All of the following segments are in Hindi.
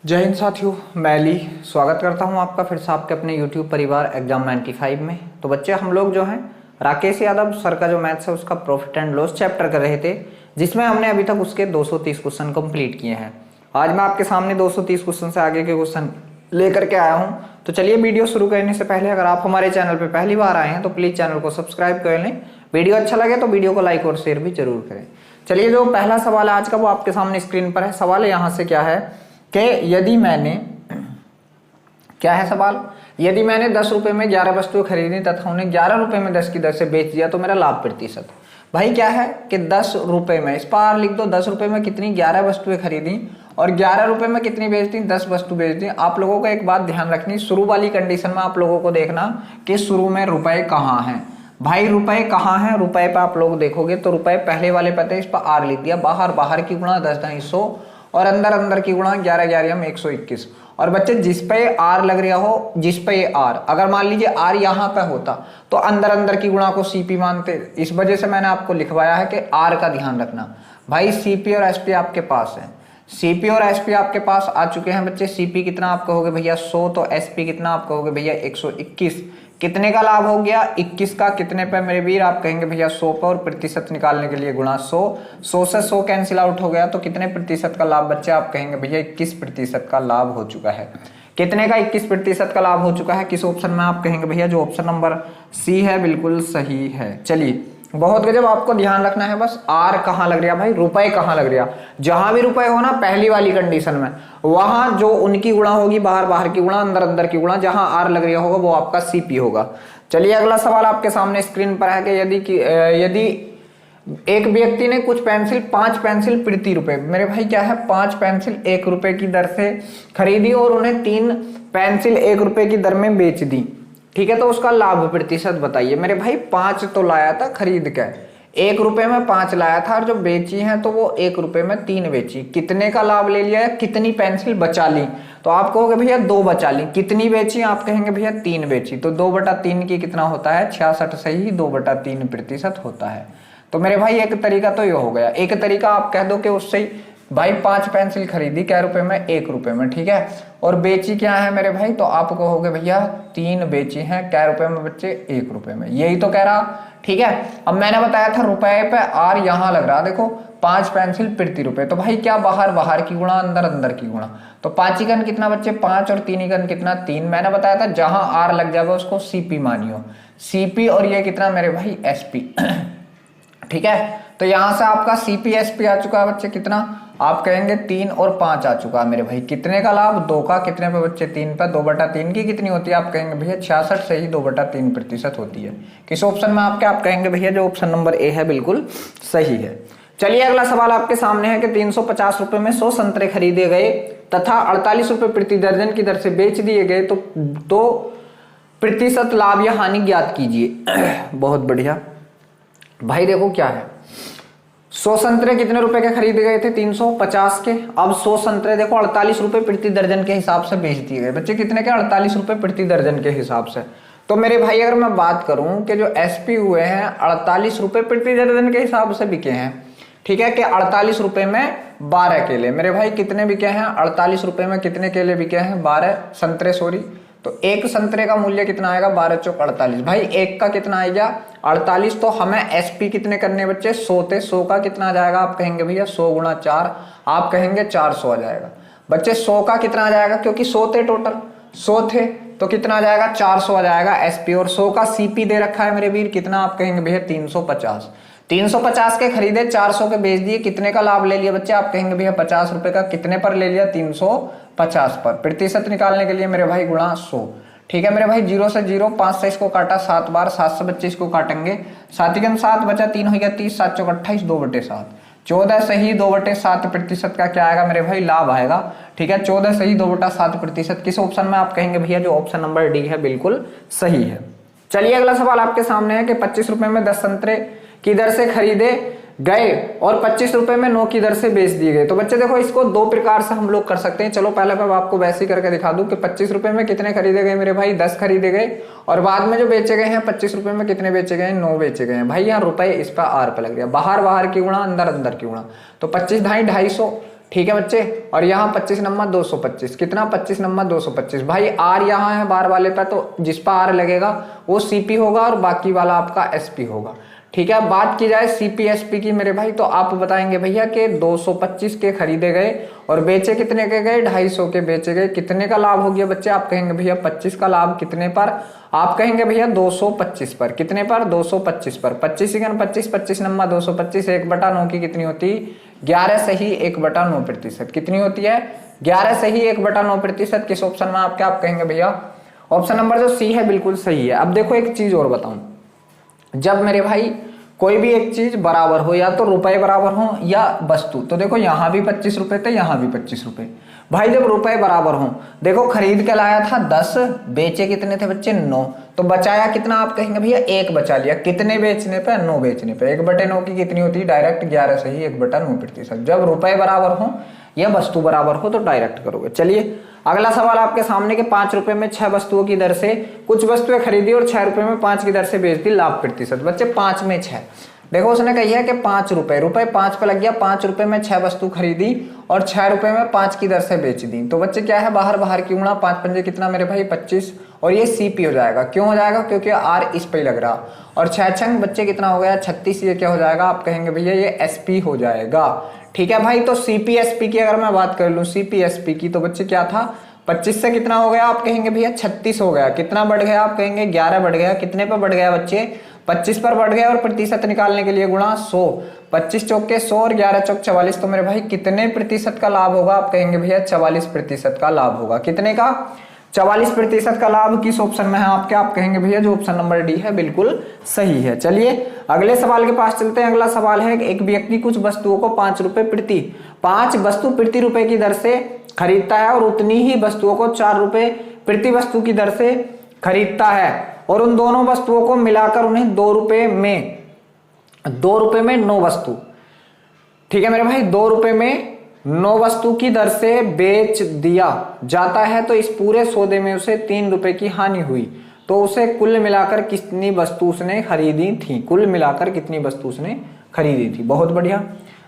जय हिंद साथियों, मैं अली स्वागत करता हूं आपका फिर से आपके अपने YouTube परिवार एग्जाम 95 में। तो बच्चे हम लोग जो हैं राकेश यादव सर का जो मैथ्स है उसका प्रॉफिट एंड लॉस चैप्टर कर रहे थे, जिसमें हमने अभी तक उसके 230 क्वेश्चन कंप्लीट किए हैं। आज मैं आपके सामने 230 क्वेश्चन से आगे के क्वेश्चन लेकर के आया हूँ। तो चलिए वीडियो शुरू करने से पहले अगर आप हमारे चैनल पर पहली बार आए हैं तो प्लीज़ चैनल को सब्सक्राइब कर लें। वीडियो अच्छा लगे तो वीडियो को लाइक और शेयर भी जरूर करें। चलिए, जो पहला सवाल है आज का वो आपके सामने स्क्रीन पर है। सवाल यहाँ से क्या है कि यदि मैंने, क्या है सवाल, यदि मैंने 10 रुपए में 11 वस्तुएं खरीदी तथा उन्हें 11 रुपए में 10 की दर से बेच दिया तो मेरा लाभ प्रतिशत। भाई क्या है कि 10 रुपए में, इस पर लिख दो 10 रुपए में कितनी 11 वस्तुएं खरीदी और 11 रुपए में कितनी बेच दी, 10 वस्तु बेच दी। आप लोगों को एक बात ध्यान रखनी, शुरू वाली कंडीशन में आप लोगों को देखना कि शुरू में रुपए कहाँ हैं। भाई रुपए कहाँ हैं, रुपए पे आप लोग देखोगे तो रुपए पहले वाले पते इस पर आर लिख दिया, बाहर बाहर की गुणा 10 ढाई 100 और अंदर अंदर की गुणा 11 11 121। और बच्चे जिस पे आर लग रहा हो, जिस पे आर, अगर मान लीजिए आर यहाँ पे होता तो अंदर अंदर की गुणा को सीपी मानते। इस वजह से मैंने आपको लिखवाया है कि आर का ध्यान रखना। भाई सीपी और एसपी आपके पास है, सीपी और एसपी आपके पास आ चुके हैं बच्चे। सीपी कितना आप कहोगे भैया 100, तो एसपी कितना आप कहोगे भैया 121। कितने का लाभ हो गया 21 का, कितने पे मेरे वीर आप कहेंगे भैया 100 पे, और प्रतिशत निकालने के लिए गुणा 100, 100 से 100 कैंसिल आउट हो गया तो कितने प्रतिशत का लाभ बच्चे आप कहेंगे भैया 21% का लाभ हो चुका है। कितने का 21% का लाभ हो चुका है, किस ऑप्शन में आप कहेंगे भैया जो ऑप्शन नंबर सी है बिल्कुल सही है। चलिए, बहुत गजब, आपको ध्यान रखना है बस आर कहाँ लग रहा भाई, रुपए कहाँ लग रहा। जहां भी रुपए हो ना पहली वाली कंडीशन में, वहां जो उनकी गुणा होगी बाहर बाहर की गुणा अंदर अंदर की गुणा, जहां आर लग रहा होगा वो आपका सीपी होगा। चलिए, अगला सवाल आपके सामने स्क्रीन पर है कि यदि एक व्यक्ति ने कुछ पेंसिल 5 पेंसिल प्रति रुपए, मेरे भाई क्या है 5 पेंसिल 1 रुपए की दर से खरीदी और उन्हें 3 पेंसिल 1 रुपए की दर में बेच दी, ठीक है, तो उसका लाभ प्रतिशत बताइए। मेरे भाई 5 तो लाया था खरीद के, 1 रुपए में 5 लाया था और जो बेची है तो वो 1 रुपए में 3 बेची। कितने का लाभ ले लिया, कितनी पेंसिल बचा ली, तो आप कहोगे भैया 2 बचा ली। कितनी बेची, आप कहेंगे भैया 3 बेची, तो 2/3 की कितना होता है 66 से ही 2/3% होता है। तो मेरे भाई एक तरीका तो ये हो गया। एक तरीका आप कह दो कि उससे ही भाई 5 पेंसिल खरीदी क्या रुपए में, 1 रुपए में, ठीक है, और बेची क्या है मेरे भाई, तो आप कहोगे भैया 3 बेची हैं क्या रुपए में बच्चे, 1 रुपए में, यही तो कह रहा, ठीक है। अब मैंने बताया था रुपए पे आर यहां लग रहा, देखो 5 पेंसिल प्रति रुपए, तो भाई क्या बाहर बाहर की गुणा अंदर अंदर की गुणा, तो 5 गन कितना बच्चे 5 और 3 गन कितना 3। मैंने बताया था जहां आर लग जाएगा उसको सीपी मानियो, सीपी, और ये कितना मेरे भाई एसपी, ठीक है। तो यहां से आपका सीपी एसपी आ चुका है बच्चे, कितना आप कहेंगे 3 और 5 आ चुका है मेरे भाई। कितने का लाभ 2 का, कितने पे बच्चे 3 पे, 2/3 की कितनी होती है, आप कहेंगे भैया 66 से ही 2/3% होती है। किस ऑप्शन में आप कहेंगे भैया जो ऑप्शन नंबर ए है बिल्कुल सही है। चलिए, अगला सवाल आपके सामने है कि 350 रुपए में 100 संतरे खरीदे गए तथा 48 रुपए प्रति दर्जन की दर से बेच दिए गए, तो प्रतिशत लाभ या हानि ज्ञात कीजिए। बहुत बढ़िया भाई, देखो क्या है, 100 संतरे कितने रुपए के खरीदे गए थे 350 के। अब 100 संतरे देखो 48 रुपए प्रति दर्जन के हिसाब से बेच दिए गए बच्चे, कितने के 48 रुपए प्रति दर्जन के हिसाब से। तो मेरे भाई अगर मैं बात करूं कि जो एसपी हुए हैं 48 रुपए प्रति दर्जन के हिसाब से बिके हैं, ठीक है, कि 48 रुपए में 12 केले, मेरे भाई कितने बिके हैं 48 रुपए में कितने केले बिके हैं 12 संतरे, सॉरी, तो एक संतरे का मूल्य कितना आएगा 12 चौक 48। भाई एक का कितना आएगा 48, तो हमें एसपी कितने करने बच्चे 100 थे, 100 का कितना आ जाएगा, आप कहेंगे भैया 100 गुणा 4, आप कहेंगे 400 आ जाएगा बच्चे। 100 का कितना आ जाएगा, क्योंकि 100 थे टोटल, 100 थे तो कितना आ जाएगा 400 आ जाएगा एसपी, और 100 का सीपी दे रखा है मेरे वीर, कितना आप कहेंगे भैया 350। 350 के खरीदे 400 के बेच दिए, कितने का लाभ ले लिया बच्चे, आप कहेंगे भैया 50 रुपए का, कितने पर ले लिया 350 पर। प्रतिशत निकालने के लिए मेरे भाई गुणा 100, ठीक है मेरे भाई, 0 से 0, 5 से इसको काटा 7 बार, 7 से बच्चे इसको काटेंगे, 7 7 बचा 3 हो गया 30, 7 चौक 28, 2/7, 14 से ही 2/7% का क्या आएगा मेरे भाई लाभ आएगा, ठीक है, 14 से ही 2/7%। किस ऑप्शन में आप कहेंगे भैया जो ऑप्शन नंबर डी है बिल्कुल सही है। चलिए, अगला सवाल आपके सामने है कि 25 रुपए में 10 संतरे की दर से खरीदे गए और 25 रुपए में 9 की दर से बेच दिए गए। तो बच्चे देखो इसको 2 प्रकार से हम लोग कर सकते हैं। चलो पहले मैं आपको वैसे ही करके दिखा दूं कि 25 रुपए में कितने खरीदे गए मेरे भाई 10 खरीदे गए, और बाद में जो बेचे गए हैं 25 रुपए में कितने बेचे गए 9 बेचे गए हैं। भाई यहाँ रुपए इस पर आर पे लग गया, बाहर बाहर की गुणा अंदर अंदर की गुणा, तो 25 ढाई 250, ठीक है बच्चे। और यहाँ 25 नंबर 225, कितना 25 नंबर 225। भाई आर यहाँ है बार वाले पे, तो जिस पर आर लगेगा वो सीपी होगा और बाकी वाला आपका एसपी होगा। ठीक है, बात की जाए सीपी एसपी की मेरे भाई, तो आप बताएंगे भैया कि 225 के खरीदे गए और बेचे कितने के गए, 250 के बेचे गए, कितने का लाभ हो गया बच्चे। आप कहेंगे भैया 25 का लाभ कितने पर, आप कहेंगे भैया 225 पर। कितने पर, 225 पर। 25 सेकंड 25, 25 नंबर 225, 1/9 की कितनी होती, 11 सही 1/9%। कितनी होती है, 11 सही 1/9%। किस ऑप्शन में आपके, आप कहेंगे भैया ऑप्शन नंबर जो सी है बिल्कुल सही है। अब देखो एक चीज और बताऊं, जब मेरे भाई कोई भी एक चीज बराबर हो, या तो रुपए बराबर हो या वस्तु, तो देखो यहां भी 25 रुपए थे, यहां भी 25 रुपए। भाई जब रुपए बराबर हो, देखो खरीद के लाया था 10, बेचे कितने थे बच्चे 9, तो बचाया कितना, आप कहेंगे भैया 1 बचा लिया। कितने बेचने पे, 9 बेचने पे। 1/9 की कितनी होती है, डायरेक्ट 11 सही 1/9%। जब रुपए बराबर हो या वस्तु बराबर हो तो डायरेक्ट करोगे। चलिए अगला सवाल आपके सामने के 5 रुपए में 6 वस्तुओं की दर से कुछ वस्तुएं खरीदी और 6 रुपए में 5 की दर से बेच दी, लाभ प्रतिशत। बच्चे 5 में 6, देखो उसने कही है कि 5 रुपए, रुपए 5 पे लग गया, 5 रुपए में 6 वस्तु खरीदी और 6 रुपए में 5 की दर से बेच दी। तो बच्चे क्या है, बाहर बाहर की गुणा, 5 पंजे कितना मेरे भाई 25, और ये सीपी हो जाएगा। क्यों हो जाएगा, क्योंकि आर इस पे ही लग रहा। और 6 छंग बच्चे कितना हो गया 36, ये क्या हो जाएगा, आप कहेंगे भैया ये एसपी हो जाएगा। ठीक है भाई, तो सीपीएसपी की अगर मैं बात कर लूं, सीपीएसपी की, तो बच्चे क्या था, 25 से कितना हो गया, आप कहेंगे भैया 36 हो गया। कितना बढ़ गया, आप कहेंगे 11 बढ़ गया। कितने पर बढ़ गया बच्चे, 25 पर बढ़ गया। और प्रतिशत निकालने के लिए गुणा 100, 25 चौक के 100 और 11 चौक 44, तो मेरे भाई कितने प्रतिशत का लाभ होगा, आप कहेंगे भैया 44% का लाभ होगा। कितने का, 44% का लाभ किस ऑप्शन में है आपके, आप कहेंगे भैया जो ऑप्शन नंबर डी है बिल्कुल सही है। चलिए अगले सवाल के पास चलते हैं। अगला सवाल है, एक व्यक्ति कुछ वस्तुओं को 5 रुपए प्रति, 5 वस्तु प्रति रुपए की दर से खरीदता है और उतनी ही वस्तुओं को 4 रुपए प्रति वस्तु की दर से खरीदता है, और उन दोनों वस्तुओं को मिलाकर उन्हें 2 रुपए में 9 वस्तु, ठीक है मेरे भाई, 2 रुपए में 9 वस्तु की दर से बेच दिया जाता है, तो इस पूरे सौदे में उसे 3 रुपए की हानि हुई। तो उसे कुल मिलाकर कितनी वस्तु उसने खरीदी थी, कुल मिलाकर कितनी वस्तु उसने खरीदी थी। बहुत बढ़िया,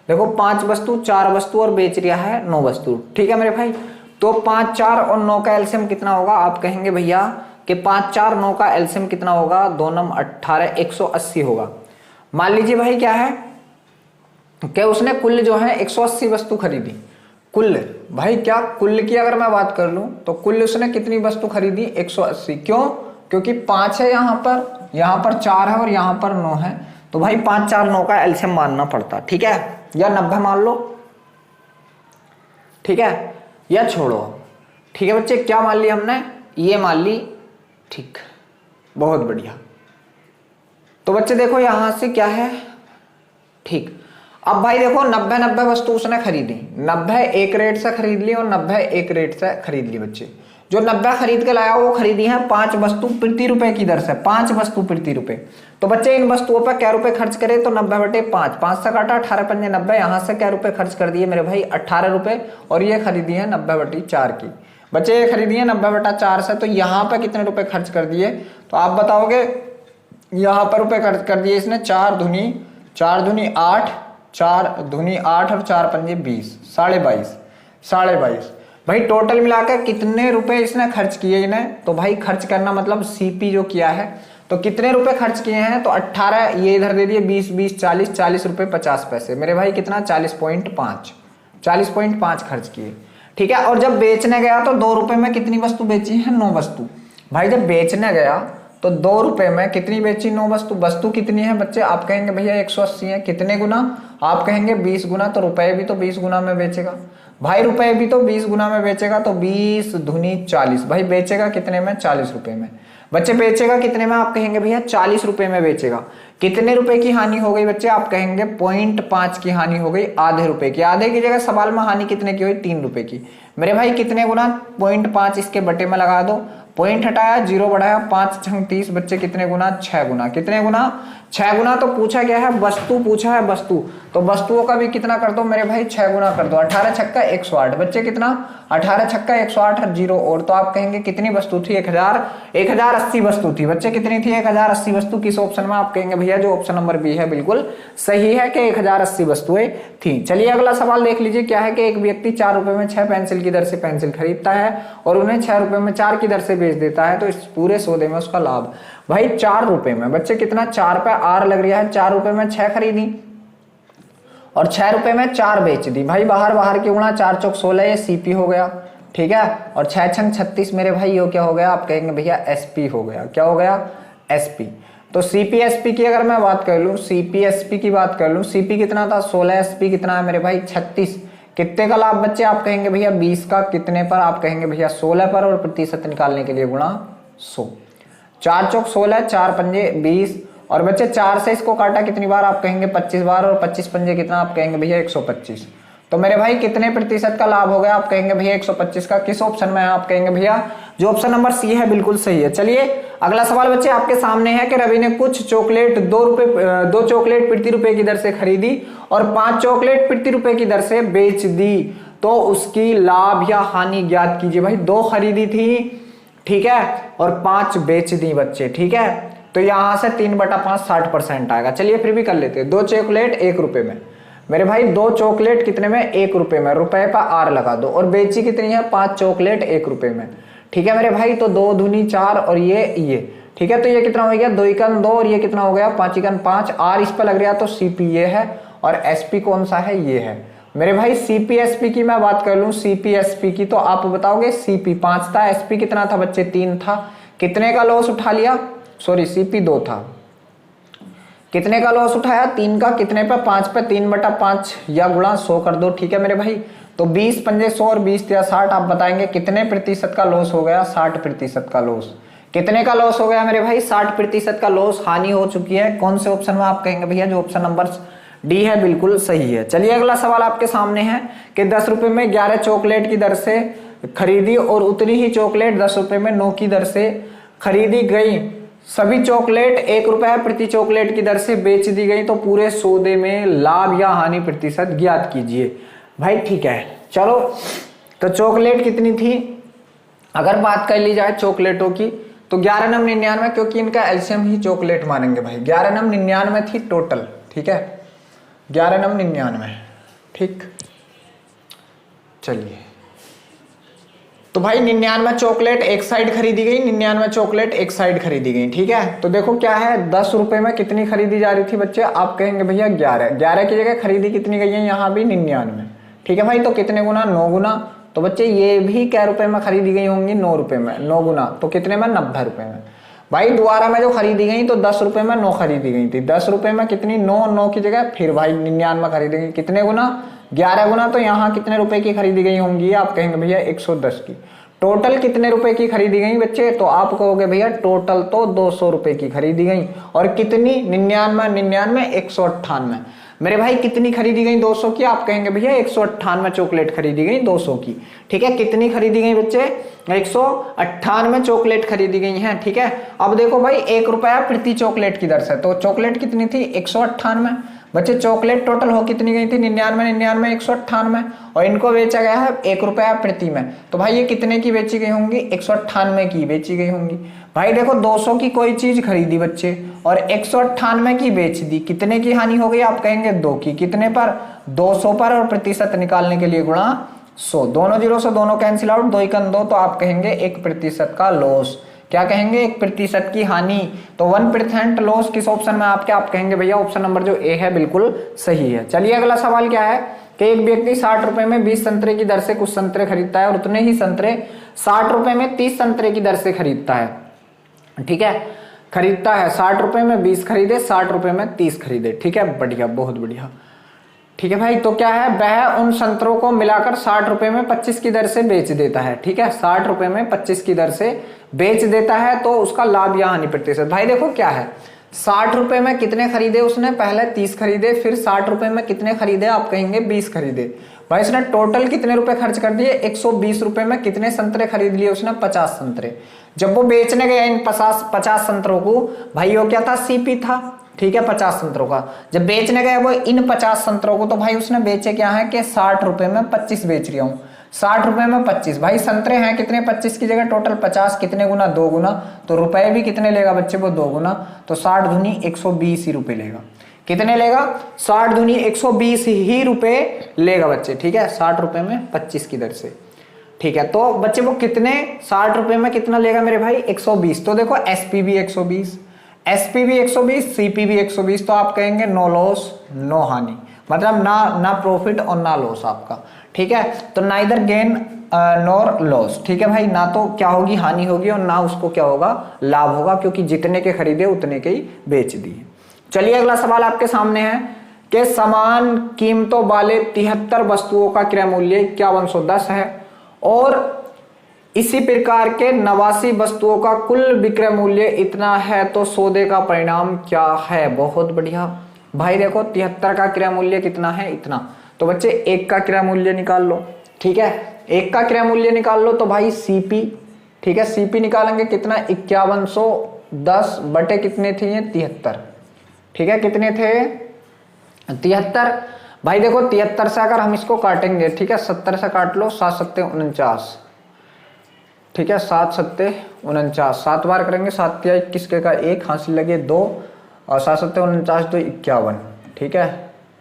देखो 5 वस्तु, 4 वस्तु और बेच रहा है 9 वस्तु। ठीक है मेरे भाई, तो 5, 4 और 9 का एलसीएम कितना होगा, आप कहेंगे भैया कि 5, 4, 9 का एलसीएम कितना होगा, 2 9 18, 180 होगा। मान लीजिए भाई क्या है कि उसने कुल जो है 180 वस्तु खरीदी। कुल भाई क्या, कुल की अगर मैं बात कर लूं तो कुल उसने कितनी वस्तु खरीदी, 180। क्यों, क्योंकि 5 है यहाँ पर 4 है और यहाँ पर 9 है, तो भाई 5, 4, 9 का एलसीएम मानना पड़ता। ठीक है, या 90 मान लो, ठीक है, या छोड़ो। ठीक है बच्चे, क्या मान लिया हमने, ये मान ली। ठीक, बहुत बढ़िया। तो बच्चे देखो यहां से क्या है, ठीक। अब भाई देखो 90 वस्तु उसने खरीदी, 90 एक रेट से खरीद ली और 90 एक रेट से खरीद ली। बच्चे जो 90 खरीद के लाया वो खरीदी है 5 वस्तु प्रति रुपए की दर से, 5 वस्तु प्रति रुपए। तो बच्चे इन वस्तुओं पर क्या रुपए खर्च करे, तो 90/5, 5 से काटा 18 पंजे 90, यहाँ से क्या रुपए खर्च कर दिए मेरे भाई 18 रुपए, और ये खरीदी है 90/4 की। बच्चे ये खरीदी है 90/4 से, तो यहाँ पर कितने रुपए खर्च कर दिए, तो आप बताओगे यहाँ पर रुपए खर्च कर दिए इसने 4 दूनी 8, 4 दूनी 8 और 4 पंजे 20, 22.5। भाई टोटल मिलाकर कितने रुपए इसने खर्च किए इन्हें, तो भाई खर्च करना मतलब सीपी जो किया है, तो कितने रुपए खर्च किए हैं, तो 18, ये इधर दे दिए 20, 20, 40 रुपए 50 पैसे, मेरे भाई कितना 40.5 खर्च किए। ठीक है, और जब बेचने गया तो 2 रुपए में कितनी वस्तु बेची है, 9 वस्तु। भाई जब बेचने गया तो 2 रुपए में कितनी बेची, 9 वस्तु। वस्तु कितनी है बच्चे, आप कहेंगे भैया 180 है। कितने गुना, आप कहेंगे 20 गुना, तो रुपए भी तो 20 गुना में बेचेगा। भाई रुपए भी तो 20 गुना में बेचेगा, तो 20 दूनी 40। भाई बेचेगा कितने में, 40 रुपए में। बच्चे बेचेगा कितने में, आप कहेंगे भैया 40 रुपए में बेचेगा। कितने रुपए की हानि हो गई बच्चे, आप कहेंगे 0.5 की हानि हो गई, आधे रुपए की। आधे की जगह सवाल में हानि कितने की हुई, 3 रुपए की। मेरे भाई कितने गुना, 0.5 इसके बटे में लगा दो, पॉइंट हटाया, जीरो बढ़ाया, 5 छंग 30 बच्चे कितने गुना, 6 गुना। कितने गुना, 6 गुना। तो पूछा क्या है, वस्तु पूछा है, वस्तु, तो वस्तुओं का भी कितना कर दो मेरे भाई, 6 गुना कर दो। 18 छक्का 108 बच्चे कितना, 18 छक्का 108 जीरो और, तो आप कहेंगे कितनी वस्तु थी, 1080 वस्तु थी बच्चे। कितनी थी, 1080 वस्तु। किस ऑप्शन में, आप कहेंगे भैया जो ऑप्शन नंबर बी है बिल्कुल सही है कि 1080 वस्तुएं थी। चलिए अगला सवाल देख लीजिए, क्या है कि एक व्यक्ति 4 रुपए में 6 पेंसिल की दर से पेंसिल खरीदता है और उन्हें 6 रुपए में 4 की दर से बेच देता है, तो इस पूरे सौदे में उसका लाभ। भाई 4 रुपए में बच्चे कितना, 4 पे आर लग रहा है, 4 रुपए में 6 खरीदी और 6 रुपए में 4 बेच दी। भाई बाहर की गुणा, 4 चौक 16 ये सीपी हो गया, ठीक है। और 6 छंग 36 मेरे भाई ये क्या हो गया, आप कहेंगे भैया एसपी हो गया। क्या हो गया, एसपी। तो सीपी एसपी की अगर मैं बात कर लूं, सीपी एसपी की बात कर लूं, सीपी कितना था 16, एसपी कितना है मेरे भाई 36। कितने का लाभ बच्चे, आप कहेंगे भैया 20 का। कितने पर, आप कहेंगे भैया 16 पर, और प्रतिशत निकालने के लिए गुणा 100। 4 चौक 16, 4 पंजे 20 और बच्चे 4 से इसको काटा कितनी बार, आप कहेंगे 25 बार, और 25 पंजे कितना, आप कहेंगे भैया 125। तो मेरे भाई कितने प्रतिशत का लाभ हो गया, आप कहेंगे भैया 125 का। किस ऑप्शन में है, आप कहेंगे भैया जो ऑप्शन नंबर सी है बिल्कुल सही है। चलिए अगला सवाल बच्चे आपके सामने है कि रवि ने कुछ चॉकलेट 2 चॉकलेट प्रति रुपए की दर से खरीदी और 5 चॉकलेट प्रति रुपए की दर से बेच दी, तो उसकी लाभ या हानि ज्ञात कीजिए। भाई 2 खरीदी थी, ठीक है, और 5 बेच दी बच्चे, ठीक है। तो यहां से 3/5 60% आएगा। चलिए फिर भी कर लेते हैं। 2 चॉकलेट 1 रुपए में मेरे भाई, 2 चॉकलेट कितने में, 1 रुपए में, रुपए पर आर लगा दो, और बेची कितनी है, 5 चॉकलेट 1 रुपए में, ठीक है मेरे भाई। तो 2 दूनी 4 और ये, ठीक है। तो ये कितना हो गया, 2 एकन 2 और ये कितना हो गया, 5 एकन 5। आर इस पर लग रहा, तो सीपी ये है और एसपी कौन सा है, ये है मेरे भाई। सीपी एसपी की मैं बात कर लूं, सीपी एसपी की, तो आप बताओगे सीपी 5 था, एसपी कितना था बच्चे 3 था। कितने का लॉस उठा लिया, सॉरी सीपी 2 था, कितने का लॉस उठाया, 3 का। कितने पे, 5 पे, 3/5 या गुणा 100 कर दो, ठीक है मेरे भाई। तो 20 पंजे 100 और 20 या 60, आप बताएंगे कितने प्रतिशत का लॉस हो गया, 60% का लॉस। कितने का लॉस हो गया मेरे भाई, 60% का लॉस, हानि हो चुकी है। कौन से ऑप्शन में, आप कहेंगे भैया जो ऑप्शन नंबर डी है बिल्कुल सही है। चलिए अगला सवाल आपके सामने है कि 10 रुपए में 11 चॉकलेट की दर से खरीदी और उतनी ही चॉकलेट 10 रुपए में 9 की दर से खरीदी गई। सभी चॉकलेट 1 रुपया प्रति चॉकलेट की दर से बेच दी गई, तो पूरे सौदे में लाभ या हानि प्रतिशत ज्ञात कीजिए। भाई ठीक है, चलो तो चॉकलेट कितनी थी, अगर बात कर ली जाए चॉकलेटों की, तो 11 नम 99, क्योंकि इनका एलसीएम ही चॉकलेट मानेंगे भाई। 11 नम 99 थी टोटल, ठीक है, 11 नम 99, ठीक। चलिए तो भाई 99 चॉकलेट एक साइड खरीदी गई, 99 चॉकलेट एक साइड खरीदी गई, ठीक है। तो देखो क्या है, 10 रुपए में कितनी खरीदी जा रही थी बच्चे, आप कहेंगे भैया 11 की जगह खरीदी कितनी गई है, यहाँ भी 99, ठीक है भाई। तो कितने गुना, 9 गुना। तो बच्चे ये भी क्या रुपए में खरीदी गई होंगी, 9 रुपए में, 9 गुना, तो कितने में, 90 रुपए में। भाई दोबारा में जो खरीदी गई तो 10 रुपए में 9 खरीदी गई थी, 10 रुपए में कितनी, 9 की जगह फिर भाई 99 खरीदी गई, कितने गुना, 11 गुना। तो यहाँ कितने रुपए की खरीदी गई होंगी, आप कहेंगे भैया 110 की। टोटल कितने रुपए की खरीदी गई बच्चे, तो आप कहोगे भैया टोटल तो 200 रुपए की खरीदी गई। और कितनी, 99 198 मेरे भाई, कितनी खरीदी गई 200 की, आप कहेंगे भैया 198 चॉकलेट खरीदी गई 200 की, ठीक है। कितनी खरीदी गई बच्चे, 198 चॉकलेट खरीदी गई हैं, ठीक है। अब देखो भाई 1 रुपया प्रति चॉकलेट की दर से, तो चॉकलेट कितनी थी, 198 बच्चे। चॉकलेट टोटल हो कितनी गई थी, 99 198, और इनको बेचा गया है 1 रुपया प्रति में। तो भाई ये कितने की बेची गई होंगी, 198 की बेची गई होंगी। भाई देखो 200 की कोई चीज खरीदी बच्चे और 198 की बेच दी, कितने की हानि हो गई, आप कहेंगे 2 की। कितने पर, 200 पर, और प्रतिशत निकालने के लिए गुणा 100। दोनों जीरो से दोनों कैंसिल आउट, 2 एकम 2, तो आप कहेंगे 1% का लॉस। क्या कहेंगे, 1% की हानि। तो 1% लॉस किस ऑप्शन में आपके, आप कहेंगे भैया ऑप्शन नंबर जो ए है बिल्कुल सही है। चलिए अगला सवाल क्या है कि एक व्यक्ति 60 रुपए में 20 संतरे की दर से कुछ संतरे खरीदता है और उतने ही संतरे 60 रुपए में 30 संतरे की दर से खरीदता है, ठीक है। खरीदता है 60 रुपए में 20 खरीदे, 60 रुपए में 30 खरीदे, ठीक है, बढ़िया, बहुत बढ़िया, ठीक है भाई। तो क्या है, वह उन संतरों को मिलाकर 60 रुपए में 25 की दर से बेच देता है, ठीक है। 60 रुपए में 25 की दर से बेच देता है, तो उसका लाभ या हानि प्रतिशत। भाई देखो क्या है, 60 रुपए में कितने खरीदे उसने, पहले 30 खरीदे, फिर 60 रुपए में कितने खरीदे, आप कहेंगे 20 खरीदे। भाई इसने टोटल कितने रुपए खर्च कर दिए, 120 रुपए में कितने संतरे खरीद लिए उसने, 50 संतरे। जब वो बेचने गया इन 50 संतरों को, भाई वो क्या था, सीपी था, ठीक है, 50 संतरों का। जब बेचने गया वो इन 50 संतरों को, तो भाई उसने बेचे क्या है कि 60 रुपए में 25 बेच रहा हूं, 60 रुपए में 25। भाई संतरे हैं कितने, 25 की जगह टोटल 50, कितने गुना, 2 गुना, तो रुपए भी कितने लेगा बच्चे वो 2 गुना, तो 60 दूनी 120 ही रुपए लेगा। कितने लेगा, 60 दूनी 120 ही रुपए लेगा बच्चे, ठीक है, 60 रुपए में 25 की दर से, ठीक है। तो बच्चे वो कितने, 60 रुपए में कितना लेगा मेरे भाई, 120। तो देखो एसपी भी 120, एसपी भी 120, सीपी भी 120, तो आप कहेंगे नो लॉस नो हानि, मतलब ना प्रॉफिट और ना लॉस आपका, ठीक है। तो नाइदर गेन नॉर लॉस, ठीक है भाई, ना तो क्या होगी, हानि होगी, और ना उसको क्या होगा, लाभ होगा, क्योंकि जितने के खरीदे उतने के ही बेच दिए। चलिए अगला सवाल आपके सामने है कि समान कीमतों वाले 73 वस्तुओं का क्रय मूल्य 5110 है और इसी प्रकार के 89 वस्तुओं का कुल विक्रय मूल्य इतना है, तो सौदे का परिणाम क्या है। बहुत बढ़िया भाई, देखो 73 का क्रय मूल्य कितना है, इतना, तो बच्चे एक का क्रय मूल्य निकाल लो, ठीक है, एक का क्रय मूल्य निकाल लो, तो भाई सीपी, ठीक है, सीपी निकालेंगे कितना, 5110 बटे कितने थे ये, 73, ठीक है, कितने थे, 73। भाई देखो 73 से अगर हम इसको काटेंगे, ठीक है, 70 से काट लो, 7 सत्ते 49, ठीक है, 7 सत्ते 49, 7 बार करेंगे, 7 या 21 के का 1 हासिल लगे 2, और 7 सत्ते 49 तो 51, ठीक है,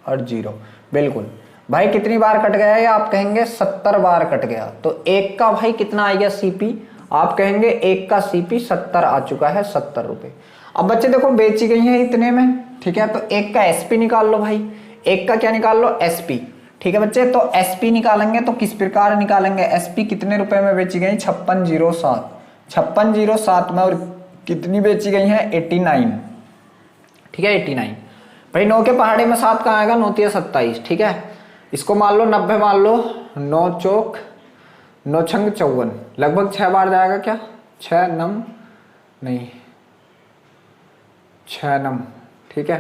और 0, बिल्कुल। भाई कितनी बार कट गया है, आप कहेंगे 70 बार कट गया, तो एक का भाई कितना आ गया सीपी, आप कहेंगे एक का सीपी 70 आ चुका है, 70 रुपए। अब बच्चे देखो बेची गई है इतने में, ठीक है, तो एक का एसपी निकाल लो भाई, एक का क्या निकाल लो, एसपी, ठीक है बच्चे। तो एसपी निकालेंगे तो किस प्रकार निकालेंगे, एसपी कितने रुपए में बेची गई, 5607, 5607 में, और कितनी बेची गई है, 89, ठीक है, 89। भाई 9 के पहाड़े में 7 कहाँ आएगा, 9 तिया 27, ठीक है, इसको मान लो 90 मान लो, 9 चौक 9 छंग 54, लगभग 6 बार जाएगा क्या, 6 नम नहीं 6 नम, ठीक है,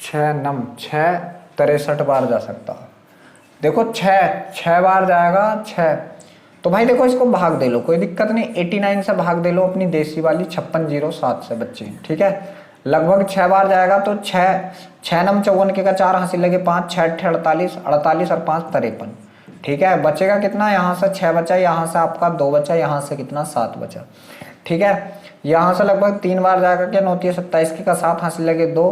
6 नम 6 63 बार जा सकता है। देखो 6 बार जाएगा 6, तो भाई देखो इसको भाग दे लो, कोई दिक्कत नहीं, 89 से भाग दे लो अपनी देसी वाली 5607 से बच्चे, ठीक है, लगभग 6 बार जाएगा, तो 6 नम 54 के का 4 हासिल लगे 5, 6 48, 48 और 5 53, ठीक है, बचेगा कितना, यहाँ से 6 बचा, यहाँ से आपका 2 बचा, यहाँ से कितना 7 बचा, ठीक है, यहाँ से लगभग 3 बार जाएगा क्या, 9 तिया 27 के का 7 हासिल लगे 2,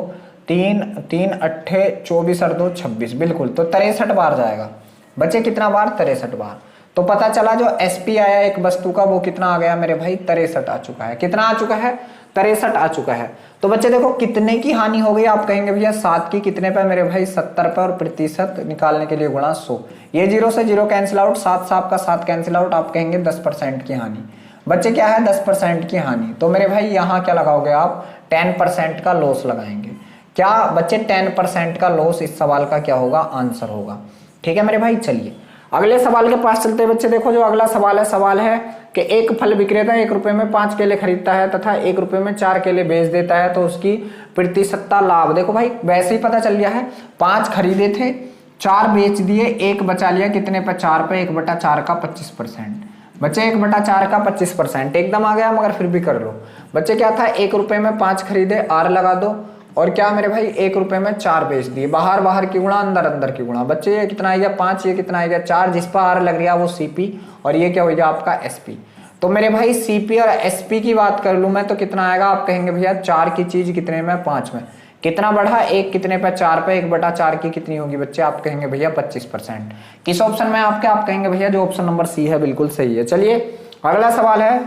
3 अट्ठे 24 और 2 26, बिल्कुल, तो 63 बार जाएगा बच्चे, कितना बार, 63 बार। तो पता चला जो एसपी आया एक वस्तु का वो कितना आ गया मेरे भाई, 63 आ चुका है, कितना आ चुका है, 63 आ चुका है। तो बच्चे देखो कितने की हानि हो गई, आप कहेंगे भैया 7 की कितने पे मेरे भाई, 70 पे, और प्रतिशत निकालने के लिए गुणा 100, ये 0 से 0 कैंसिल आउट, 7 से आपका 7 कैंसिल आउट, आप कहेंगे 10% की हानि। बच्चे क्या है, 10% की हानि, तो मेरे भाई यहाँ क्या लगाओगे आप, 10% का लॉस लगाएंगे। क्या बच्चे 10% का लॉस इस सवाल का क्या होगा, आंसर होगा, ठीक है मेरे भाई। चलिए अगले सवाल के पास चलते हैं बच्चे। देखो जो अगला सवाल है कि एक फल विक्रेता 1 रुपए में 5 केले खरीदता है तथा 1 रुपए में 4 केले बेच देता है, तो उसकी प्रतिशतता लाभ। देखो भाई वैसे ही पता चल गया है, 5 खरीदे थे, 4 बेच दिए, 1 बचा लिया, कितने पे, 4 पे, 1/4 का 25%। बच्चे 1/4 का 25% एकदम आ गया, मगर फिर भी कर लो। बच्चे क्या था, 1 रुपए में 5 खरीदे, आर लगा दो, और क्या मेरे भाई 1 रुपए में 4 बेच दिए, बाहर बाहर की गुणा, अंदर अंदर की गुणा। बच्चे ये कितना आएगा 5, ये कितना आएगा 4, जिस पर आर लग रहा है वो सीपी, और ये क्या हो गया आपका एसपी। तो मेरे भाई सीपी और एसपी की बात कर लूं मैं तो कितना आएगा, आप कहेंगे भैया 4 की चीज कितने में, 5 में, कितना बढ़ा, 1 कितने पे, 4 पे, 1/4 की कितनी होगी बच्चे, आप कहेंगे भैया 25%। किस ऑप्शन में आपके, आप कहेंगे भैया जो ऑप्शन नंबर सी है बिल्कुल सही है। चलिए अगला सवाल है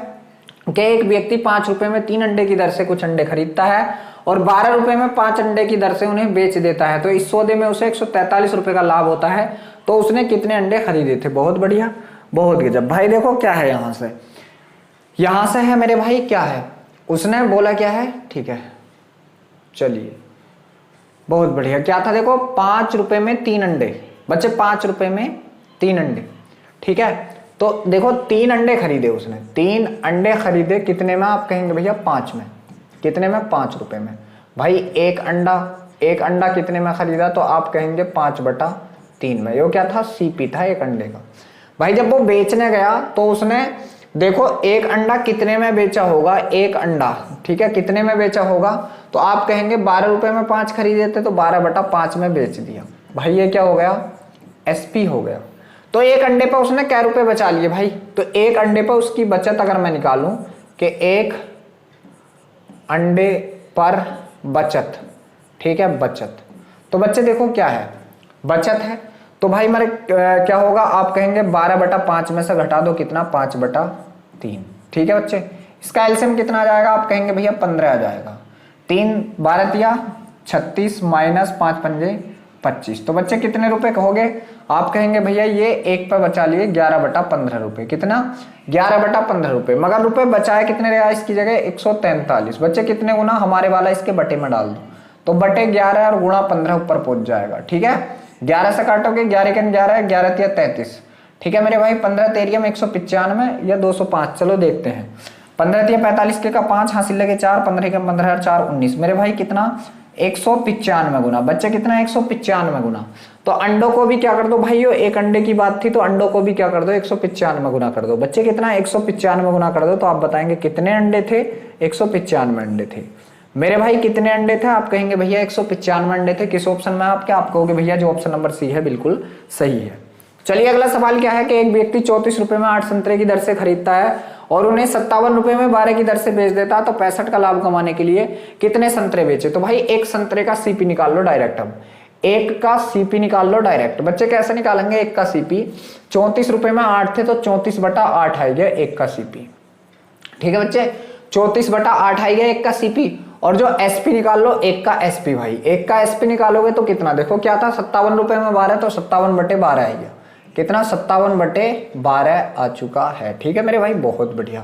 कि एक व्यक्ति 5 रुपए में 3 अंडे की दर से कुछ अंडे खरीदता है और 12 रुपए में 5 अंडे की दर से उन्हें बेच देता है, तो इस सौदे में उसे 143 रुपए का लाभ होता है, तो उसने कितने अंडे खरीदे थे। बहुत बढ़िया, बहुत गजब। भाई देखो क्या है, यहां से है मेरे भाई, क्या है उसने बोला, क्या है, ठीक है, चलिए बहुत बढ़िया। क्या था, देखो 5 रुपए में 3 अंडे, बच्चे 5 रुपए में 3 अंडे, ठीक है। तो देखो 3 अंडे खरीदे उसने, 3 अंडे खरीदे कितने में, आप कहेंगे भैया 5 में, कितने में, 5 रुपए में। भाई एक अंडा कितने में खरीदा, तो आप कहेंगे 5/3, 3 में। यो क्या था, सीपी था एक अंडे का। भाई जब वो बेचने गया तो उसने देखो एक अंडा कितने में बेचा होगा, एक अंडा, ठीक है, कितने में बेचा होगा, तो आप कहेंगे 12 रुपए में 5 खरीदे थे तो 12/5 में बेच दिया। भाई ये क्या हो गया, एसपी हो गया। तो एक अंडे पर उसने क्या रुपए बचा लिए भाई, तो एक अंडे पर उसकी बचत अगर मैं निकालूं कि एक अंडे पर बचत, ठीक है, बचत, तो बच्चे देखो क्या है, बचत है, तो भाई मेरे क्या होगा, आप कहेंगे 12/5 में से घटा दो कितना, 5/3, ठीक है बच्चे। इसका एलसीएम कितना आ जाएगा, आप कहेंगे भैया 15 आ जाएगा। 3 12 36 माइनस 5 पंजे 25, तो बच्चे कितने रुपए कहोगे, आप कहेंगे भैया ये एक पर बचा लिए 11/15 रुपए, कितना, 11/15 रुपए। मगर रुपए बचाए कितने रहा इसकी जगह, 143। बच्चे कितने गुना, हमारे वाला इसके बटे में डाल दो, तो बटे 11 और गुणा 15 ऊपर पहुंच जाएगा, ठीक है। 11 से काटोगे, 11 के 11 है, 11 तिया 33, ठीक है मेरे भाई। 15 तेरिया में 195 या 205, चलो देखते हैं। 15 तिया 45 के का 5 हासिल लगे 4, 15 के 15 4 19, मेरे भाई कितना, 195 गुना। बच्चे कितना, 195 गुना। तो अंडों को भी क्या कर दो भाइयों, एक अंडे की बात थी तो अंडों को भी क्या कर दो, 195 गुना कर दो। बच्चे कितना, 195 गुना कर दो, तो आप बताएंगे कितने अंडे थे, 195 अंडे थे। मेरे भाई कितने अंडे थे, आप कहेंगे भैया 195 अंडे थे। किस ऑप्शन में, आप कहोगे भैया जो ऑप्शन नंबर सी है बिल्कुल सही है। चलिए अगला सवाल क्या है कि एक व्यक्ति 34 रुपए में 8 संतरे की दर से खरीदता है और उन्हें 57 रुपए में 12 की दर से बेच देता है, तो 65 का लाभ कमाने के लिए कितने संतरे बेचे। तो भाई एक संतरे का सीपी निकाल लो डायरेक्ट, हम एक का सीपी निकाल लो डायरेक्ट। बच्चे कैसे निकालेंगे एक का सीपी, 34 रुपए में 8 थे तो 34/8 आ गया एक का सीपी, ठीक है बच्चे, 34/8 आ गया एक का सीपी। और जो एसपी निकाल लो एक का एसपी, भाई एक का एसपी निकालोगे तो कितना, देखो क्या था, 57 रुपए में 12 तो 57/12 आ गया, कितना, 57/12 आ चुका है, ठीक है मेरे भाई, बहुत बढ़िया।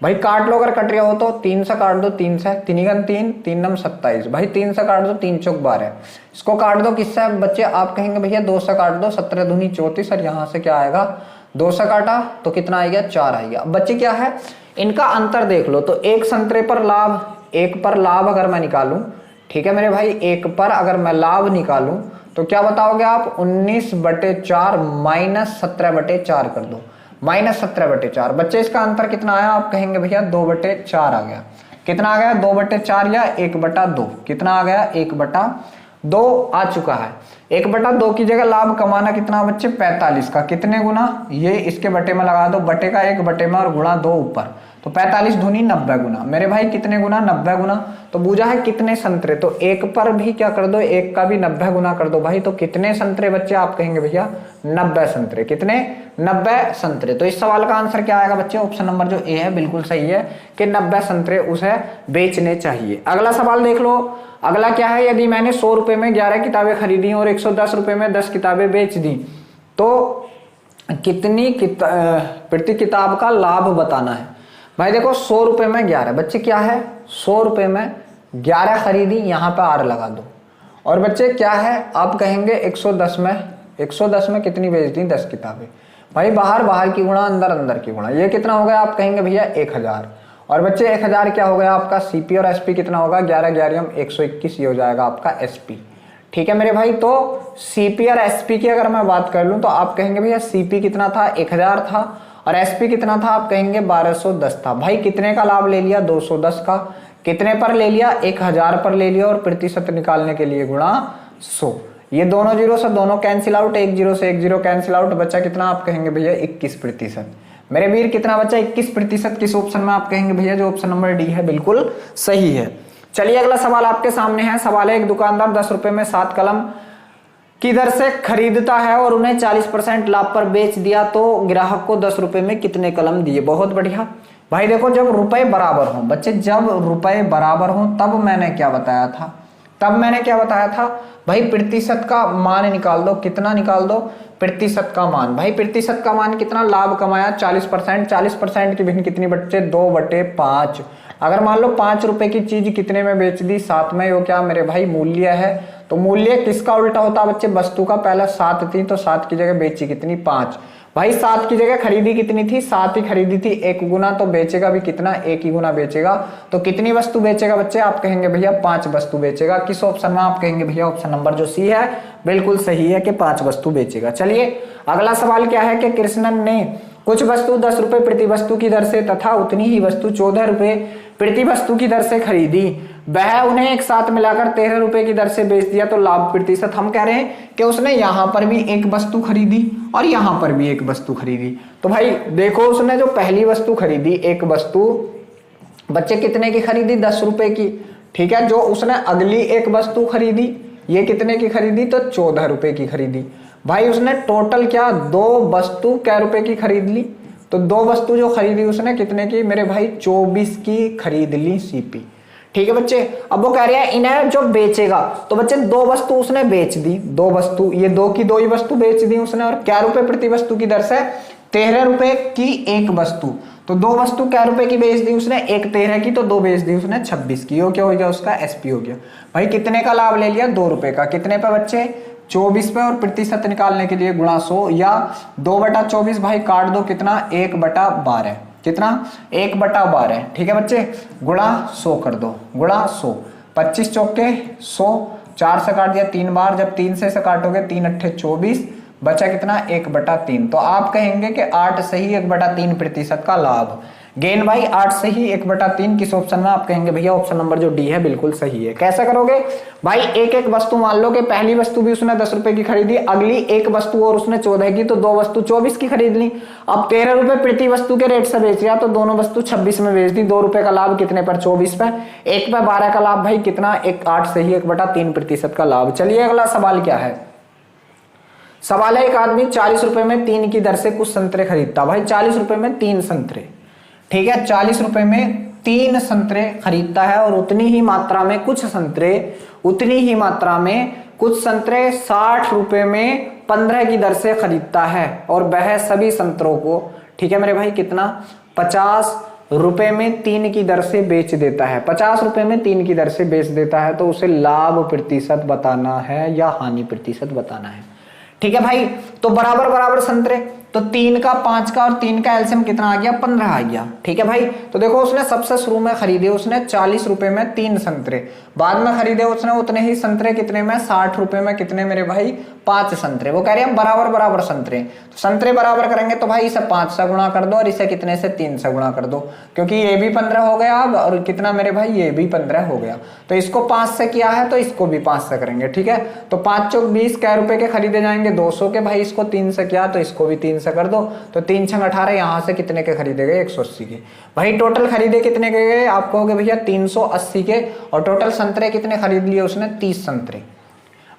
भाई काट लो, अगर कट रहा हो तो 3 से काट दो, 3 से 3 3 3 9 27, भाई 3 से काट दो, 3 चौक 12, इसको काट दो किससे बच्चे, आप कहेंगे भैया 2 से काट दो, 17 दूनी 34, और यहाँ से क्या आएगा, 2 से काटा तो कितना आएगा, 4 आएगा। अब बच्चे क्या है, इनका अंतर देख लो, तो एक संतरे पर लाभ, एक पर लाभ अगर मैं निकालूं, ठीक है मेरे भाई, एक पर अगर मैं लाभ निकालूं तो क्या बताओगे आप, 19/4 माइनस 17/4 कर दो, माइनस 17/4। बच्चे इसका अंतर कितना आया, आप कहेंगे भैया 2/4 आ गया, कितना आ गया, 2/4 या 1/2, कितना आ गया, 1/2 आ चुका है। 1/2 की जगह लाभ कमाना कितना बच्चे, 45 का कितने गुना, ये इसके बटे में लगा दो, बटे का 1 बटे में और गुणा 2 ऊपर, तो 45 दूनी 90 गुना, मेरे भाई कितने गुना, 90 गुना। तो बूझा है कितने संतरे, तो एक पर भी क्या कर दो, एक का भी 90 गुना कर दो भाई, तो कितने संतरे बच्चे, आप कहेंगे भैया 90 संतरे, कितने, 90 संतरे। तो इस सवाल का आंसर क्या आएगा बच्चे, ऑप्शन नंबर जो ए है बिल्कुल सही है कि 90 संतरे उसे बेचने चाहिए। अगला सवाल देख लो, अगला क्या है, यदि मैंने 100 रुपए में 11 किताबें खरीदी और 110 रुपए में 10 किताबें बेच दी तो कितनी प्रति किताब का लाभ बताना है। भाई देखो 100 रुपए में 11, बच्चे क्या है, 100 रुपए में 11 खरीदी, यहाँ पे आर लगा दो, और बच्चे क्या है, आप कहेंगे 110 में कितनी बेच दी, 10 किताबें। भाई बाहर की गुणा, अंदर की गुणा, ये कितना हो गया, आप कहेंगे भैया 1000, और बच्चे 1000 क्या हो गया आपका सीपी, और एसपी कितना होगा, 11 11 121, ये हो जाएगा आपका एसपी, ठीक है मेरे भाई। तो सीपी और एसपी की अगर मैं बात कर लूं तो आप कहेंगे भैया सीपी कितना था, 1000 था, और एसपी कितना था, आप कहेंगे 1210 था। भाई कितने का लाभ ले लिया, 210 का, कितने पर ले लिया, 1000 पर ले लिया, और प्रतिशत निकालने के लिए गुणा 100, ये दोनों जीरो से दोनों कैंसिल आउट, 1 0 से 1 0 कैंसिल आउट, बच्चा कितना, आप कहेंगे भैया 21%। मेरे वीर कितना बच्चा, 21%। किस ऑप्शन में, आप कहेंगे भैया जो ऑप्शन नंबर डी है बिल्कुल सही है। चलिए अगला सवाल आपके सामने है। सवाल है, एक दुकानदार 10 रुपए में 7 कलम की दर से खरीदता है और उन्हें 40% लाभ पर बेच दिया, तो ग्राहक को 10 रुपए में कितने कलम दिए। बहुत बढ़िया भाई, देखो जब रुपए बराबर हो बच्चे, जब रुपए बराबर हो तब मैंने क्या बताया था, भाई प्रतिशत का मान निकाल दो, कितना निकाल दो, प्रतिशत का मान। भाई प्रतिशत का मान कितना, लाभ कमाया 40%, 40% की भिन्न कितनी बच्चे, 2/5। अगर मान लो 5 रुपए की चीज कितने में बेच दी, 7 में, वो क्या मेरे भाई मूल्य है, तो मूल्य किसका उल्टा होता है बच्चे, वस्तु का। पहला 7 थी तो 7 की जगह बेची कितनी, 5। भाई 7 की जगह खरीदी कितनी थी, 7 ही खरीदी थी, 1 गुना, तो बेचेगा भी कितना, 1 ही गुना बेचेगा। तो कितनी वस्तु बेचेगा बच्चे, आप कहेंगे भैया 5 वस्तु बेचेगा। किस ऑप्शन में, आप कहेंगे भैया ऑप्शन नंबर जो सी है बिल्कुल सही है कि 5 वस्तु बेचेगा। चलिए अगला सवाल क्या है कि कृष्णन ने कुछ वस्तु 10 रुपए प्रति वस्तु की दर से तथा उतनी ही वस्तु 14 रुपए प्रति वस्तु की दर से खरीदी, वह उन्हें एक साथ मिलाकर 13 रुपए की दर से बेच दिया, तो लाभ प्रतिशत। हम कह रहे हैं कि उसने यहां पर भी एक वस्तु खरीदी और यहां पर भी एक वस्तु खरीदी। तो भाई देखो उसने जो पहली वस्तु खरीदी, एक वस्तु बच्चे कितने की खरीदी, 10 रुपए की, ठीक है। जो उसने अगली एक वस्तु खरीदी, ये कितने की खरीदी, तो 14 रुपए की खरीदी। भाई उसने टोटल क्या, 2 वस्तु क्या रुपए की खरीद ली, तो 2 वस्तु जो खरीदी उसने कितने की मेरे भाई, 24 की खरीद ली सीपी, ठीक है बच्चे। अब वो कह रहे हैं इन्हें जो बेचेगा, तो बच्चे 2 वस्तु उसने बेच दी, 2 वस्तु, ये 2 की 2 ही वस्तु बेच दी उसने, और क्या रुपए प्रति वस्तु की दर से, 13 रुपए की एक वस्तु। तो 2 वस्तु क्या रुपए की बेच दी उसने, एक 13 की, तो 2 बेच दी उसने 26 की। वो क्या हो गया, उसका एसपी हो गया। भाई कितने का लाभ ले लिया, 2 रुपए का, कितने पे बच्चे, 24 पे, और प्रतिशत निकालने के लिए गुणा 100 या 2/24, भाई काट दो कितना, 1/12, कितना, 1/12, ठीक है बच्चे, गुणा 100 कर दो, गुणा 100, 25 चौके 100, 4 से काट दिया 3 बार, जब 3 से काटोगे 3 अट्ठे 24, बचा कितना, 1/3। तो आप कहेंगे कि 8 से ही 1/3 प्रतिशत का लाभ गेन भाई, 8 से ही 1/3 किस ऑप्शन में, आप कहेंगे भैया ऑप्शन नंबर जो डी है बिल्कुल सही है। कैसे करोगे भाई, एक एक वस्तु मान लो कि पहली वस्तु भी उसने 10 रुपए की खरीदी, अगली एक वस्तु और उसने 14 की, तो 2 वस्तु 24 की खरीद ली। अब 13 रुपए प्रति वस्तु के रेट से बेच दिया, तो दोनों वस्तु 26 में बेच दी। 2 रुपए का लाभ कितने पर, 24 पे, 1 पे 12 का लाभ भाई कितना, 8 से ही 1/3 प्रतिशत का लाभ। चलिए अगला सवाल क्या है, सवाल है एक आदमी 40 रुपए में 3 की दर से कुछ संतरे खरीदता। भाई 40 रुपए में 3 संतरे, ठीक है, 40 रुपए में 3 संतरे खरीदता है, और उतनी ही मात्रा में कुछ संतरे, उतनी ही मात्रा में कुछ संतरे 60 रुपए में 15 की दर से खरीदता है, और वह सभी संतरों को, ठीक है मेरे भाई, कितना, 50 रुपए में 3 की दर से बेच देता है। 50 रुपए में 3 की दर से बेच देता है, तो उसे लाभ प्रतिशत बताना है या हानि प्रतिशत बताना है, ठीक है भाई। तो बराबर बराबर संतरे, तो 3 का 5 का और 3 का एलसीएम कितना आ गया, 15 आ गया, ठीक है भाई। तो देखो उसने सबसे शुरू में खरीदे उसने 40 रुपए में 3 संतरे, बाद में खरीदे उसने उतने ही संतरे कितने में, 60 रुपए में कितने मेरे भाई, 5 संतरे। वो कह रहे हैं बराबर बराबर संतरे, तो संतरे बराबर करेंगे तो भाई इसे 5 से गुणा कर दो और इसे कितने से, 3 से गुणा कर दो, क्योंकि ये भी 15 हो गया अब, और कितना मेरे भाई, ये भी 15 हो गया। तो इसको 5 से किया है तो इसको भी 5 से करेंगे, ठीक है। तो 5 चौक 20 क्या रुपए के खरीदे जाएंगे, 200 के। भाई इसको 3 से किया तो इसको भी 3 से कर दो, तो 3 छंग 18, यहां से कितने के खरीदे गए, 180 के। भाई टोटल खरीदे कितने के गए, आप कहोगे भैया 380 के, और टोटल संतरे कितने खरीद लिए उसने, 30 संतरे।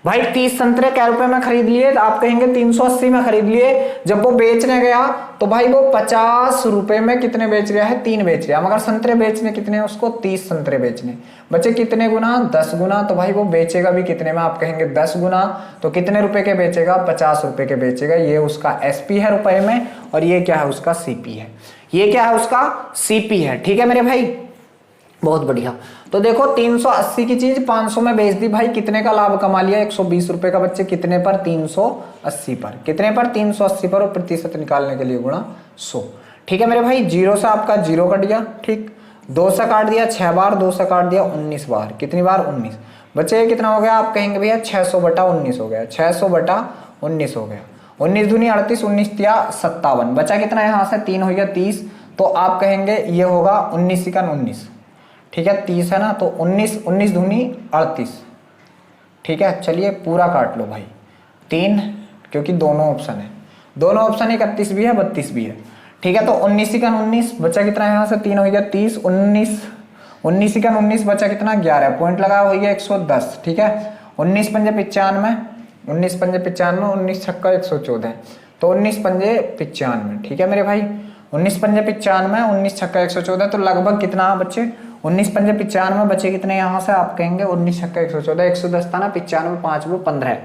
भाई 30 संतरे क्या रुपए में खरीद लिए, तो आप कहेंगे 380 में खरीद लिए। जब वो बेचने गया तो भाई वो 50 रुपए में कितने बेच रहा है, 3 बेच रहा है, मगर संतरे बेचने कितने, उसको 30 संतरे बेचने। बच्चे कितने गुना, 10 गुना, तो भाई वो बेचेगा भी कितने में, आप कहेंगे 10 गुना, तो कितने रुपए के बेचेगा, 50 रुपए के बेचेगा। ये उसका एसपी है रुपए में, और ये क्या है, उसका सीपी है, ये क्या है, उसका सीपी है, ठीक है मेरे भाई, बहुत बढ़िया। तो देखो 380 की चीज 500 में बेच दी, भाई कितने का लाभ कमा लिया, 120 रुपए का। बच्चे कितने पर, 380 पर, कितने पर, 380 पर, और प्रतिशत निकालने के लिए गुणा 100, ठीक है मेरे भाई। 0 से आपका 0 कट गया, ठीक, 2 से काट दिया 6 बार, 2 से काट दिया 19 बार, कितनी बार, 19। बच्चे कितना हो गया, आप कहेंगे भैया 600/19 हो गया, 600/19 हो गया। 19 दूनी 38, 19 तिया 57, बचा कितना, यहाँ से 3 हो गया 30, तो आप कहेंगे ये होगा 19 इकन 19, ठीक है, 30 है ना, तो 19 दूनी 38, ठीक है। चलिए पूरा काट लो भाई, 3, क्योंकि दोनों ऑप्शन है, दोनों ऑप्शन 31 भी है 32 भी है, ठीक है। तो 19 इकन 19, बचा कितना, यहाँ से 3 हो गया 30, 19 इकन 19, बचा कितना, 11, पॉइंट लगा हो गया 110, ठीक है। 19 पंजे 95, 19 पंजे 95, 19 छक्का 114, तो 19 पंजे 95, ठीक है मेरे भाई। 19 पंजे 95, 19 छक्का 114, तो लगभग कितना बच्चे, 19 पंजे 95, बचे कितने यहाँ से, आप कहेंगे 19 छक्का 114, 110 था ना, 95 5 वो 15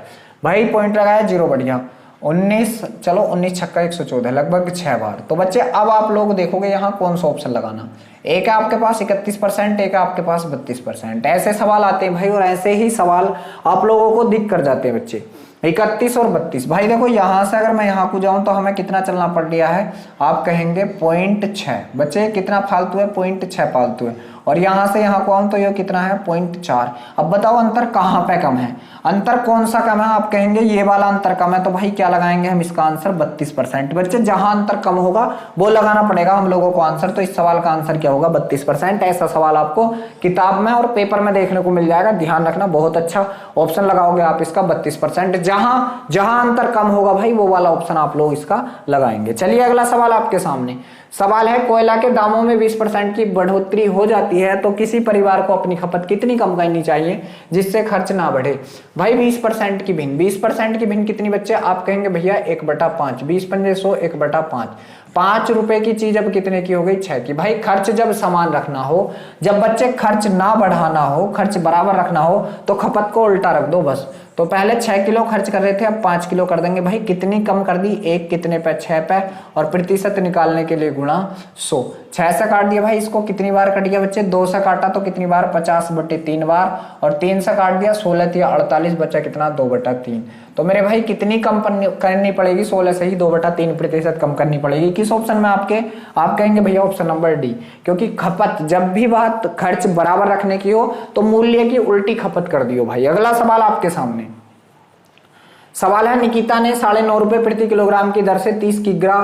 भाई, पॉइंट लगाया 0, बढ़िया। 19, चलो 19 छक्का 114, लगभग 6 बार। तो बच्चे अब आप लोग देखोगे यहाँ कौन सा ऑप्शन लगाना, एक है आपके पास 31%, एक है आपके पास 32%। ऐसे सवाल आते हैं भाई, और ऐसे ही सवाल आप लोगों को दिख कर जाते हैं बच्चे। 31 और 32 भाई देखो, यहां से अगर मैं यहाँ को जाऊं तो हमें कितना चलना पड़ रहा है, आप कहेंगे 0.6। बच्चे कितना फालतू है, 0.6 फालतू है। और यहां से यहाँ को आऊं तो ये कितना है, 0.4। अब बताओ अंतर कहाँ पे कम है, अंतर कौन सा कम है, आप कहेंगे ये वाला अंतर कम है। तो भाई क्या लगाएंगे हम, इसका आंसर 32%। बच्चे जहां अंतर कम होगा वो लगाना पड़ेगा हम लोगों को आंसर। तो इस सवाल का आंसर क्या होगा, 32%। ऐसा सवाल आपको किताब में और पेपर में देखने को मिल जाएगा, ध्यान रखना। बहुत अच्छा ऑप्शन लगाओगे आप इसका, 32%। जहां अंतर कम होगा भाई वो वाला ऑप्शन आप लोग इसका लगाएंगे। चलिए अगला सवाल आपके सामने। सवाल है, कोयला के दामों में 20% की बढ़ोतरी हो जाती है तो किसी परिवार को अपनी खपत कितनी कम करनी चाहिए जिससे खर्च ना बढ़े। भाई 20% की भिन्न, 20% की भिन्न कितनी बच्चे, आप कहेंगे भैया 1/5। 20 पंजे 100, 1/5। 5 रुपए की चीज अब कितने की हो गई, 6 की। भाई खर्च जब समान रखना हो, जब बच्चे खर्च ना बढ़ाना हो, खर्च बराबर रखना हो, तो खपत को उल्टा रख दो बस। तो पहले 6 किलो खर्च कर रहे थे, अब 5 किलो कर देंगे। भाई कितनी कम कर दी, 1 कितने पे, 6 पे, और प्रतिशत निकालने के लिए गुणा 100। 6 से काट दिया भाई, इसको कितनी बार कट गया बच्चे, 2 से काटा तो कितनी बार, 50/3 बार। और 3 से काट दिया, 16 या 48, बचा कितना, 2/3। तो मेरे भाई कितनी कम करनी पड़ेगी, 16 से ही 2/3% कम करनी पड़ेगी। किस ऑप्शन में आपके, आप कहेंगे भैया ऑप्शन नंबर डी। क्योंकि खपत, जब भी बात खर्च बराबर रखने की हो तो मूल्य की उल्टी खपत कर दियो भाई। अगला सवाल आपके सामने सवाल है, निकिता ने 9.5 रुपए प्रति किलोग्राम की दर से 30 किग्रा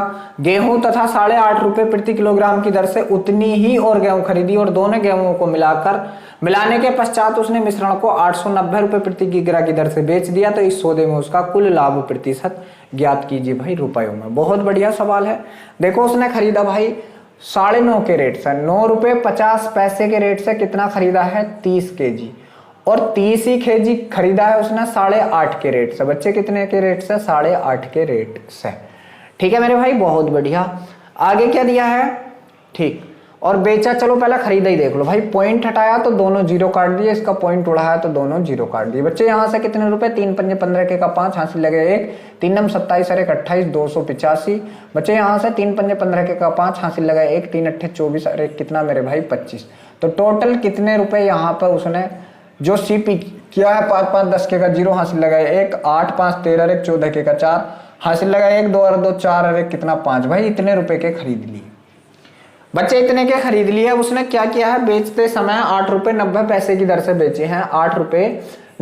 गेहूं तथा 8.5 रुपए प्रति किलोग्राम की दर से उतनी ही और गेहूं खरीदी, और दोनों गेहूं को मिलाने के पश्चात उसने मिश्रण को 890 रुपए प्रति किग्रा की दर से बेच दिया। तो इस सौदे में उसका कुल लाभ प्रतिशत ज्ञात कीजिए भाई रुपयों में। बहुत बढ़िया सवाल है। देखो उसने खरीदा भाई 9.5 के रेट से, 9 रुपए 50 पैसे के रेट से कितना खरीदा है, 30 kg। और 30 ही kg खरीदा है उसने 8.5 के रेट से। बच्चे कितने के रेट से, 8.5 के रेट से। ठीक है मेरे भाई, बहुत बढ़िया। आगे क्या दिया है, ठीक। और बेचा, चलो पहले खरीदा ही देख लो भाई। पॉइंट हटाया तो दोनों जीरो काट दिए, इसका पॉइंट उड़ाया तो दोनों जीरो काट दिए। बच्चे यहाँ से कितने रुपए, 3 पंजे 15 के का 5, हासिल लगे 1, 3 नम 27 और 1 28, 285। बच्चे यहाँ से 3 पंजे 15 के का 5, हासिल लगा 1, 3 अट्ठे 24 और 1 कितना मेरे भाई 25। तो टोटल कितने रुपए यहाँ पर उसने जो सीपी किया है, 5 5 10 के का 0, हासिल लगाए 1, 8 5 13 और 1 14 के का 4, हासिल लगाए 1 2 और 2 4 और 1 कितना 5। भाई इतने रुपए के खरीद लिए बच्चे, इतने के खरीद लिए। उसने क्या किया है, बेचते समय 8 रुपए 90 पैसे की दर से बेचे हैं, 8 रुपए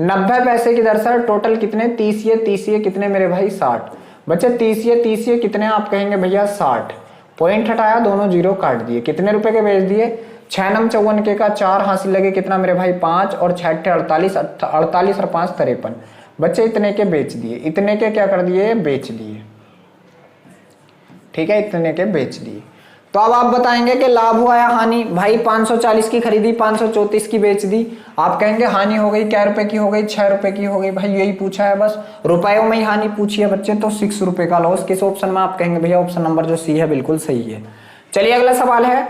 90 पैसे की दर से। टोटल कितने, 30 ये कितने मेरे भाई 60। बच्चे 30 ये कितने, आप कहेंगे भैया 60। पॉइंट हटाया, दोनों जीरो काट दिए, कितने रुपए के बेच दिए, 6 नम 54 के का 4, हासिल लगे कितना मेरे भाई 5, और 6 48 48 और 5 53। बच्चे इतने के बेच दिए, इतने के क्या कर दिए, बेच दिए। ठीक है, इतने के बेच दिए। तो अब आप बताएंगे कि लाभ हुआ या हानि। भाई 540 की खरीदी, 534 की बेच दी, आप कहेंगे हानि हो गई, क्या रुपए की हो गई, 6 रुपए की हो गई। भाई यही पूछा है, बस रुपयों में ही हानि पूछी है बच्चे। तो 6 रुपए का लॉस। किस ऑप्शन में, आप कहेंगे भैया ऑप्शन नंबर जो सी है बिल्कुल सही है। चलिए अगला सवाल है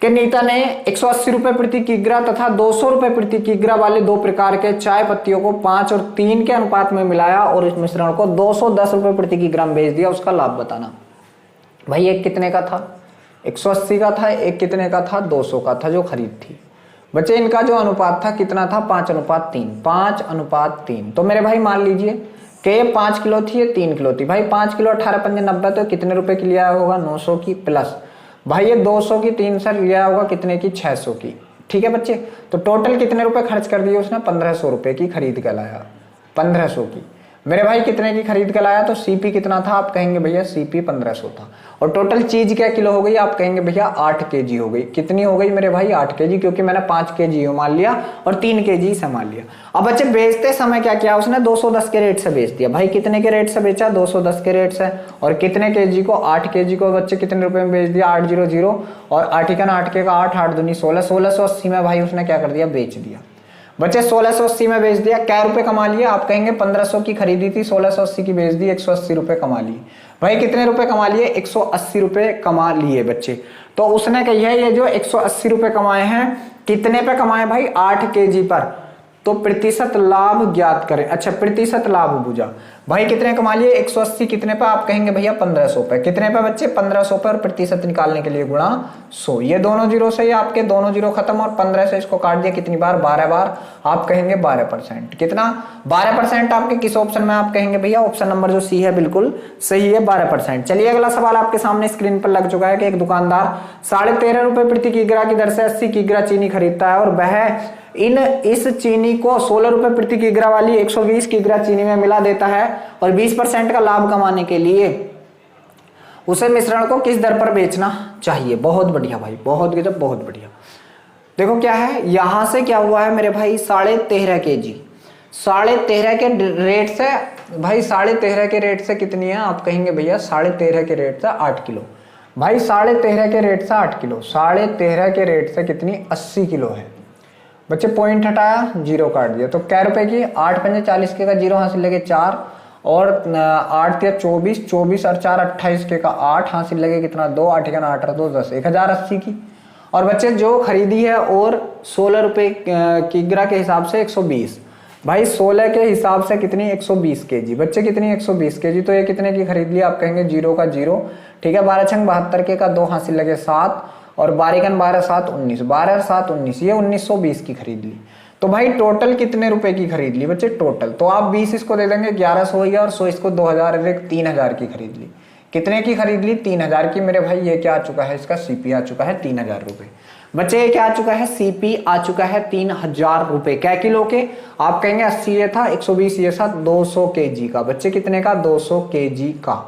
कि नीता ने 180 रुपए प्रति किग्रा तथा 200 रुपए प्रति किग्रा वाले 2 प्रकार के चाय पत्तियों को 5 और 3 के अनुपात में मिलाया और इस मिश्रण को 210 रुपए प्रति किग्रा में बेच दिया, उसका लाभ बताना। भाई एक कितने का था, 180 का था, एक कितने का था, 200 का था जो खरीद थी। बच्चे इनका जो अनुपात था कितना था, 5:3, 5:3। तो मेरे भाई मान लीजिए कि 5 किलो थी, ये 3 किलो थी। भाई 5 किलो 18 पंजे 90, तो कितने रुपए की लिया होगा, 900 की, प्लस भाई ये 200 की 3 से लिया होगा कितने की, 600 की। ठीक है बच्चे, तो टोटल कितने रुपए खर्च कर दिए उसने, 1500 रुपए की खरीद के लाया, 1500 की। मेरे भाई कितने की खरीद के लाया, तो सीपी कितना था, आप कहेंगे भैया सीपी 1500 था। और टोटल चीज क्या किलो हो गई, आप कहेंगे भैया 8 kg हो गई। कितनी हो गई मेरे भाई, 8 kg, क्योंकि मैंने 5 kg मान लिया और 3 kg से मान लिया। अब बच्चे बेचते समय क्या किया उसने, 210 के रेट से बेच दिया। भाई कितने के रेट से बेचा, 210 के रेट से। और कितने kg को, 8 kg को बच्चे कितने रुपए में बेच दिया, 800 और 8 8 के का 8 8 दूनी 16, 1680 में भाई उसने क्या कर दिया, बेच दिया। बच्चे 1680 में बेच दिया, क्या रुपए कमा लिया, आप कहेंगे 1500 की खरीदी थी, 1680 की बेच दी, 180 रुपए कमा लिए। भाई कितने रुपए कमा लिए, 180 रुपए कमा लिए बच्चे। तो उसने कही है ये जो 180 रुपए कमाए हैं, कितने पे कमाए भाई, 8 kg पर। तो प्रतिशत लाभ ज्ञात करें। अच्छा प्रतिशत लाभ बुझा, भाई कितने कमा लिए 180 कितने पे, आप कहेंगे भैया 1500 पे। कितने पे बच्चे 1500 पे, और प्रतिशत निकालने के लिए गुणा 100। ये दोनों जीरो से ही आपके दोनों जीरो खत्म, और 15 से इसको काट दिया कितनी बार, 12 बार, आप कहेंगे 12%। कितना 12% आपके किस ऑप्शन में, आप कहेंगे भैया ऑप्शन नंबर जो सी है बिल्कुल सही है 12%। चलिए अगला सवाल आपके सामने स्क्रीन पर लग चुका है कि एक दुकानदार 13.5 रुपए प्रति किग्रा की दर से 80 किग्रा चीनी खरीदता है और वह इस चीनी को 16 रुपए प्रति किग्रा वाली 120 किग्रा चीनी में मिला देता है और 20% का लाभ कमाने के लिए उसे मिश्रण को किस दर पर बेचना चाहिए। बहुत बढ़िया भाई, बहुत गजब, बहुत बढ़िया। देखो क्या है, यहां से क्या हुआ है मेरे भाई 13.5 kg, 13.5 के रेट से भाई 13.5 के रेट से कितनी है, आप कहेंगे भैया 13.5 के रेट से 8 किलो। भाई 13.5 के रेट से 8 किलो, 13.5 के रेट से कितनी 80 किलो है। बच्चे पॉइंट हटाया, जीरो काट दिया, तो कै रुपए की 8 पंजे 40 के का जीरो हासिल लगे 4, और 8 या 24, 24 और 4 28 के का 8 हासिल लगे कितना 2, 8 का 8 2 10, 1080 की। और बच्चे जो खरीदी है और 16 रुपए किग्रा के हिसाब से 120, भाई 16 के हिसाब से कितनी 120 kg। बच्चे कितनी 120 kg, तो ये कितने की खरीद ली, आप कहेंगे जीरो का जीरो, ठीक है। 12 छंग 72 के का 2 हासिल लगे 7, और 12 12 7 19, 12 7 19, ये 1920 की खरीद ली। तो भाई टोटल कितने रुपए की खरीद ली बच्चे, टोटल तो आप 20 इसको दे देंगे 1100 हो गया, और 100 इसको 2000, 3000 की खरीद ली। कितने की खरीद ली 3000 की मेरे भाई। ये क्या आ चुका है, इसका सीपी आ चुका है 3000 रुपए। बच्चे ये क्या आ चुका है, सीपी आ चुका है 3000 रुपए। क्या किलो के, आप कहेंगे 80 ये था, 120 ये था, 200 kg का। बच्चे कितने का, 200 kg का,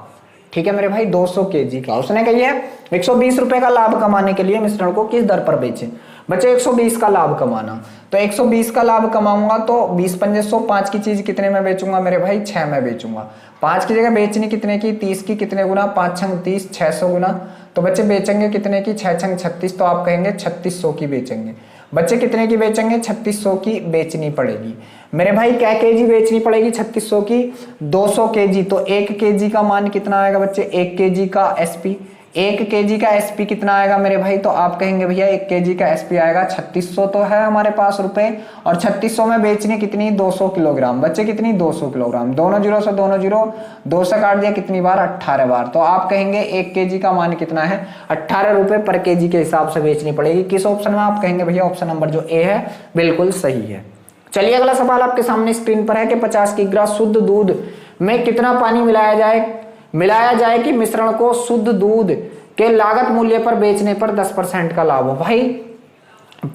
ठीक है मेरे भाई 200 kg का। उसने कही है 120 रुपए का लाभ कमाने के लिए मिश्रण को किस दर पर बेचें। बच्चे 120 का लाभ कमाना, तो 120 का लाभ कमाऊंगा तो 20 पंजे 100, 5 की चीज कितने में बेचूंगा मेरे भाई, 6 में बेचूंगा। 5 की जगह बेचनी कितने की, 30 की, कितने गुना 5 छंग 30, 600 गुना। तो बच्चे बेचेंगे कितने की, 6 छंग 36, तो आप कहेंगे 3600 की बेचेंगे। बच्चे कितने की बेचेंगे, 3600 की बेचनी पड़ेगी मेरे भाई। क्या केजी बेचनी पड़ेगी 3600 की, 200 kg, तो 1 kg का मान कितना आएगा बच्चे, 1 kg का एसपी, 1 kg का एसपी कितना आएगा मेरे भाई, तो आप कहेंगे भैया 1 kg का एसपी आएगा 3600 तो है हमारे पास रुपए, और 3600 में बेचनी कितनी 200 किलोग्राम। बच्चे कितनी 200 किलोग्राम, दोनों जीरो से दोनों जीरो, 2 से काट दिया कितनी बार 18 बार। तो आप कहेंगे 1 kg का मान कितना है 18 रुपए पर kg के हिसाब से बेचनी पड़ेगी। किस ऑप्शन में, आप कहेंगे भैया ऑप्शन नंबर जो ए है बिल्कुल सही है। चलिए अगला सवाल आपके सामने स्क्रीन पर है कि 50 किग्रा शुद्ध दूध में कितना पानी मिलाया जाए कि मिश्रण को शुद्ध दूध के लागत मूल्य पर बेचने पर 10% का लाभ हो। भाई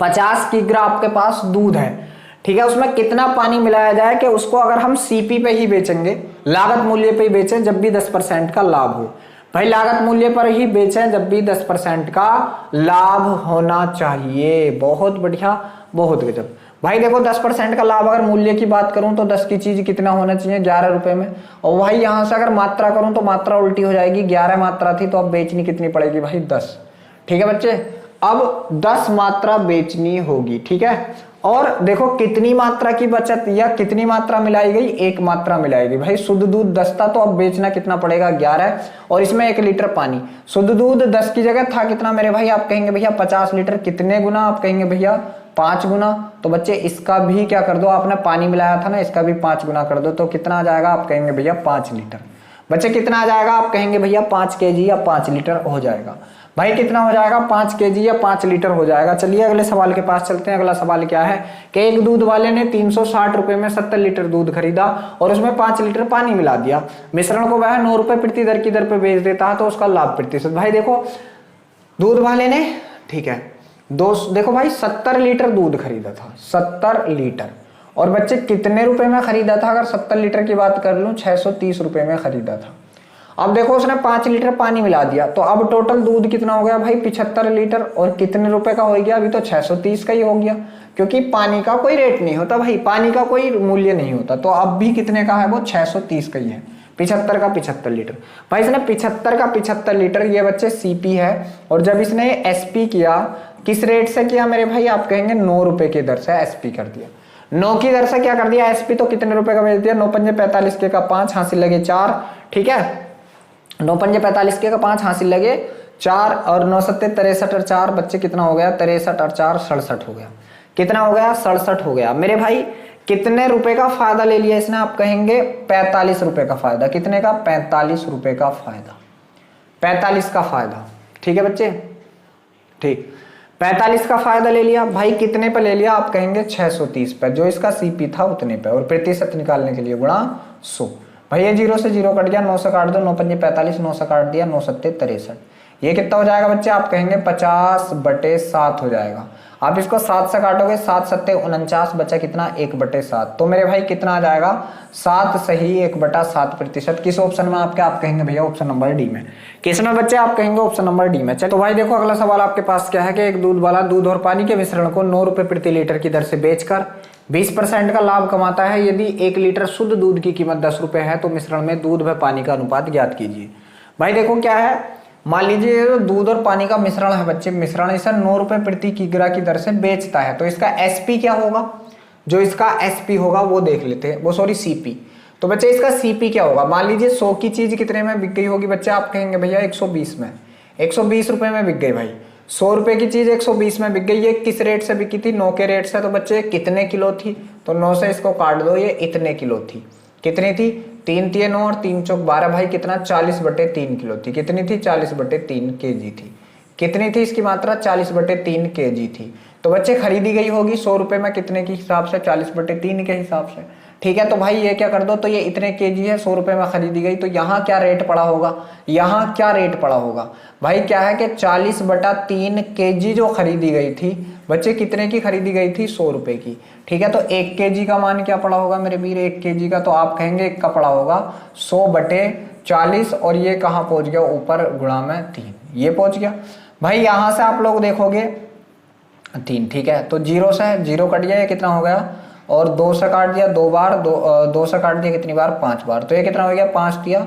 50 किग्रा आपके पास दूध है, ठीक है, उसमें कितना पानी मिलाया जाए कि उसको अगर हम सीपी पे ही बेचेंगे, लागत मूल्य पे ही बेचें, जब भी 10% का लाभ हो। भाई लागत मूल्य पर ही बेचें जब भी 10% का लाभ होना चाहिए। बहुत बढ़िया, बहुत गजब। भाई देखो 10% का लाभ, अगर मूल्य की बात करूं तो 10 की चीज कितना होना चाहिए 11 रुपए में, और भाई यहां से अगर मात्रा करूं तो मात्रा उल्टी हो जाएगी, 11 मात्रा थी तो अब बेचनी कितनी पड़ेगी भाई 10, ठीक है बच्चे, अब 10 मात्रा बेचनी होगी, ठीक है। और देखो कितनी मात्रा की बचत या कितनी मात्रा मिलाई गई, 1 मात्रा मिलाई गई। भाई शुद्ध दूध 10 था तो अब बेचना कितना पड़ेगा 11, और इसमें 1 लीटर पानी। शुद्ध दूध 10 की जगह था कितना मेरे भाई, आप कहेंगे भैया 50 लीटर, कितने गुना, आप कहेंगे भैया 5 गुना। तो बच्चे इसका भी क्या कर दो, आपने पानी मिलाया था ना, इसका भी 5 गुना कर दो, तो कितना आ जाएगा, आप कहेंगे भैया 5 लीटर। बच्चे कितना आ जाएगा, आप कहेंगे भैया 5 kg या 5 लीटर हो जाएगा। भाई कितना हो जाएगा 5 kg या 5 लीटर हो जाएगा। चलिए अगले सवाल के पास चलते हैं। अगला सवाल क्या है कि एक दूध वाले ने 360 रुपए में 70 लीटर दूध खरीदा और उसमें 5 लीटर पानी मिला दिया। मिश्रण को वह 9 रुपए प्रति दर की दर पे बेच देता है तो उसका लाभ प्रतिशत। भाई देखो दूध वाले ने, ठीक है, देखो भाई 70 लीटर दूध खरीदा था, 70 लीटर, और बच्चे कितने रुपए में खरीदा था, अगर 70 लीटर की बात कर लूं 630 रुपए में खरीदा था। अब देखो उसने 5 लीटर पानी मिला दिया, तो अब टोटल दूध कितना हो गया भाई 75 लीटर, और कितने रुपए का हो गया, अभी तो 630 का ही हो गया, क्योंकि पानी का कोई रेट नहीं होता भाई, पानी का कोई मूल्य नहीं होता। तो अब भी कितने का है, वो 630 का ही है, 75 का 75 लीटर। भाई इसने 75 का 75 लीटर, ये बच्चे सीपी है, और जब इसने एसपी किया, किस रेट से किया मेरे भाई, आप कहेंगे 9 रुपए की दर से एसपी कर दिया। 9 की दर से क्या कर दिया एसपी, तो कितने रुपए का बेच दिया, 9 पंजे 45 के का 5 हासिल लगे 4, ठीक है, 9 पंजे 45 के का 5 हासिल लगे 4, और 9 सत्ते 63 और 4, बच्चे कितना हो गया 63 और 4 67 हो गया। कितना हो गया 67 हो गया मेरे भाई। कितने रुपए का फायदा ले लिया इसने, आप कहेंगे 45 रुपए का फायदा। कितने का? 45 रुपए का फायदा, 45 का फायदा। ठीक है बच्चे, ठीक, 45 का फायदा ले लिया भाई। कितने पे ले लिया? आप कहेंगे 630 पे, जो इसका सीपी था उतने पे, और प्रतिशत निकालने के लिए गुणा 100। भाई ये 0 से 0 कट गया, 9 से काट दो, 9 पंजे 45, 9 से काट दिया, 9 सत्ते 63। ये कितना हो जाएगा बच्चे? आप कहेंगे 50/7 हो जाएगा। आप इसको 7 से काटोगे, 7 सत्ते 49, बचा कितना? 1/7। तो मेरे भाई कितना आ जाएगा? 7 सही 1/7%। किस ऑप्शन में आपके? आप कहेंगे भैया ऑप्शन नंबर डी में। किसमें बच्चे? आप कहेंगे ऑप्शन नंबर डी में। चलो तो भाई देखो अगला सवाल आपके पास क्या है कि एक दूध वाला दूध और पानी के मिश्रण को 9 रुपए प्रति लीटर की दर से बेचकर 20% का लाभ कमाता है। यदि 1 लीटर शुद्ध दूध की कीमत 10 रुपए है तो मिश्रण में दूध व पानी का अनुपात ज्ञात कीजिए। भाई देखो क्या है, मान लीजिए दूध और पानी का मिश्रण है बच्चे, मिश्रण इसे 9 रुपए प्रति किग्रा की दर से बेचता है, तो इसका एसपी क्या होगा? जो इसका एसपी होगा वो देख लेते हैं, वो सॉरी सीपी। तो बच्चे इसका सीपी क्या होगा? मान लीजिए 100 की चीज कितने में बिक गई होगी बच्चे? आप कहेंगे भैया 120 में, 120 रुपए में बिक गई। भाई 100 रुपए की चीज 120 में बिक गई। ये किस रेट से बिकी थी? 9 के रेट से। तो बच्चे कितने किलो थी? तो 9 से इसको काट दो, ये इतने किलो थी। कितनी थी? 3 तिये 9 और 3 चौक 12। भाई कितना? 40/3 किलो थी। कितनी थी? 40/3 kg थी। कितनी थी इसकी मात्रा? 40/3 kg थी। तो बच्चे खरीदी गई होगी 100 रुपए में कितने के हिसाब से? 40/3 के हिसाब से। ठीक है, तो भाई ये क्या कर दो, तो ये इतने केजी है, 100 रुपए में खरीदी गई, तो यहाँ क्या रेट पड़ा होगा? यहाँ क्या रेट पड़ा होगा? भाई क्या है कि 40/3 kg जो खरीदी गई थी बच्चे, कितने की खरीदी गई थी? 100 रुपए की। ठीक है, तो 1 kg का मान क्या पड़ा होगा मेरे वीर? 1 kg का तो आप कहेंगे 1 का पड़ा होगा 100/40, और ये कहाँ पहुंच गया? ऊपर गुणा में 3, ये पहुंच गया। भाई यहां से आप लोग देखोगे 3, ठीक है, तो 0 से 0 कट गया, ये कितना हो गया? और 2 से काट दिया 2 बार, 2 से काट दिया कितनी बार? 5 बार। तो ये कितना हो गया? 5 दिया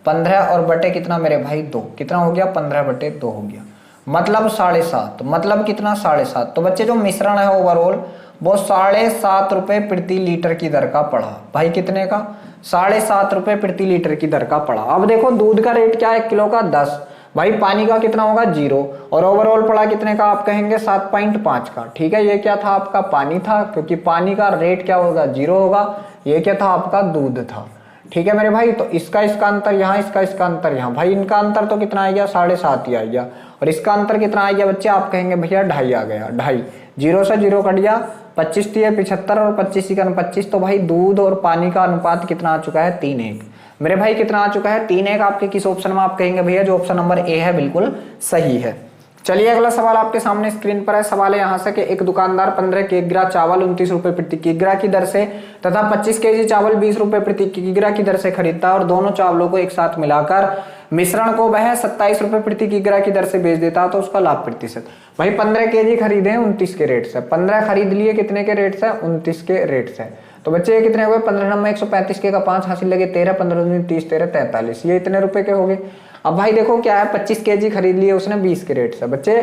15, और बटे कितना मेरे भाई? 2। कितना हो गया? 15/2 हो गया, मतलब 7.5। मतलब कितना? 7.5। तो बच्चे जो मिश्रण है ओवरऑल वो 7.5 रुपए प्रति लीटर की दर का पड़ा। भाई कितने का? 7.5 रुपए प्रति लीटर की दर का पड़ा। अब देखो दूध का रेट क्या है? 1 किलो का 10। भाई पानी का कितना होगा? 0, और ओवरऑल पड़ा कितने का? आप कहेंगे 7.5 का। ठीक है, ये क्या था? आपका पानी था, क्योंकि पानी का रेट क्या होगा? 0 होगा। ये क्या था? आपका दूध था। ठीक है मेरे भाई, तो इसका अंतर यहाँ, इसका अंतर यहाँ। भाई इनका अंतर तो कितना आ गया? 7.5 ही आ गया। और इसका अंतर कितना आ गया बच्चे? आप कहेंगे भैया 2.5 आ गया। 2.5, 0 से 0 कट गया, 25 तिये 75, और 25 का 25। तो भाई दूध और पानी का अनुपात कितना आ चुका है? 3:1। मेरे भाई कितना आ चुका है? 3:1। आपके किस ऑप्शन में? आप कहेंगे भैया जो ऑप्शन नंबर ए है बिल्कुल सही है। चलिए अगला सवाल आपके सामने स्क्रीन पर है। सवाल है यहाँ से कि एक दुकानदार 15 किग्रा चावल 29 रुपए प्रति किग्रा की दर से तथा 25 kg चावल 20 रुपए प्रति किग्रा की दर से खरीदता है, और दोनों चावलों को एक साथ मिलाकर मिश्रण को वह 27 रुपए प्रति किग्रा की दर से बेच देता है, तो उसका लाभ प्रतिशत। भाई 15 kg खरीदे 29 के रेट से, 15 खरीद लिए कितने के रेट से? 29 के रेट से। तो बच्चे ये कितने हो गए? 15 नंबर 135 के का 5 हासिल लगे 13, 15 दूनी 30, 13 43, ये इतने रुपए के हो गए। अब भाई देखो क्या है, 25 kg खरीद लिए उसने 20 के रेट से। बच्चे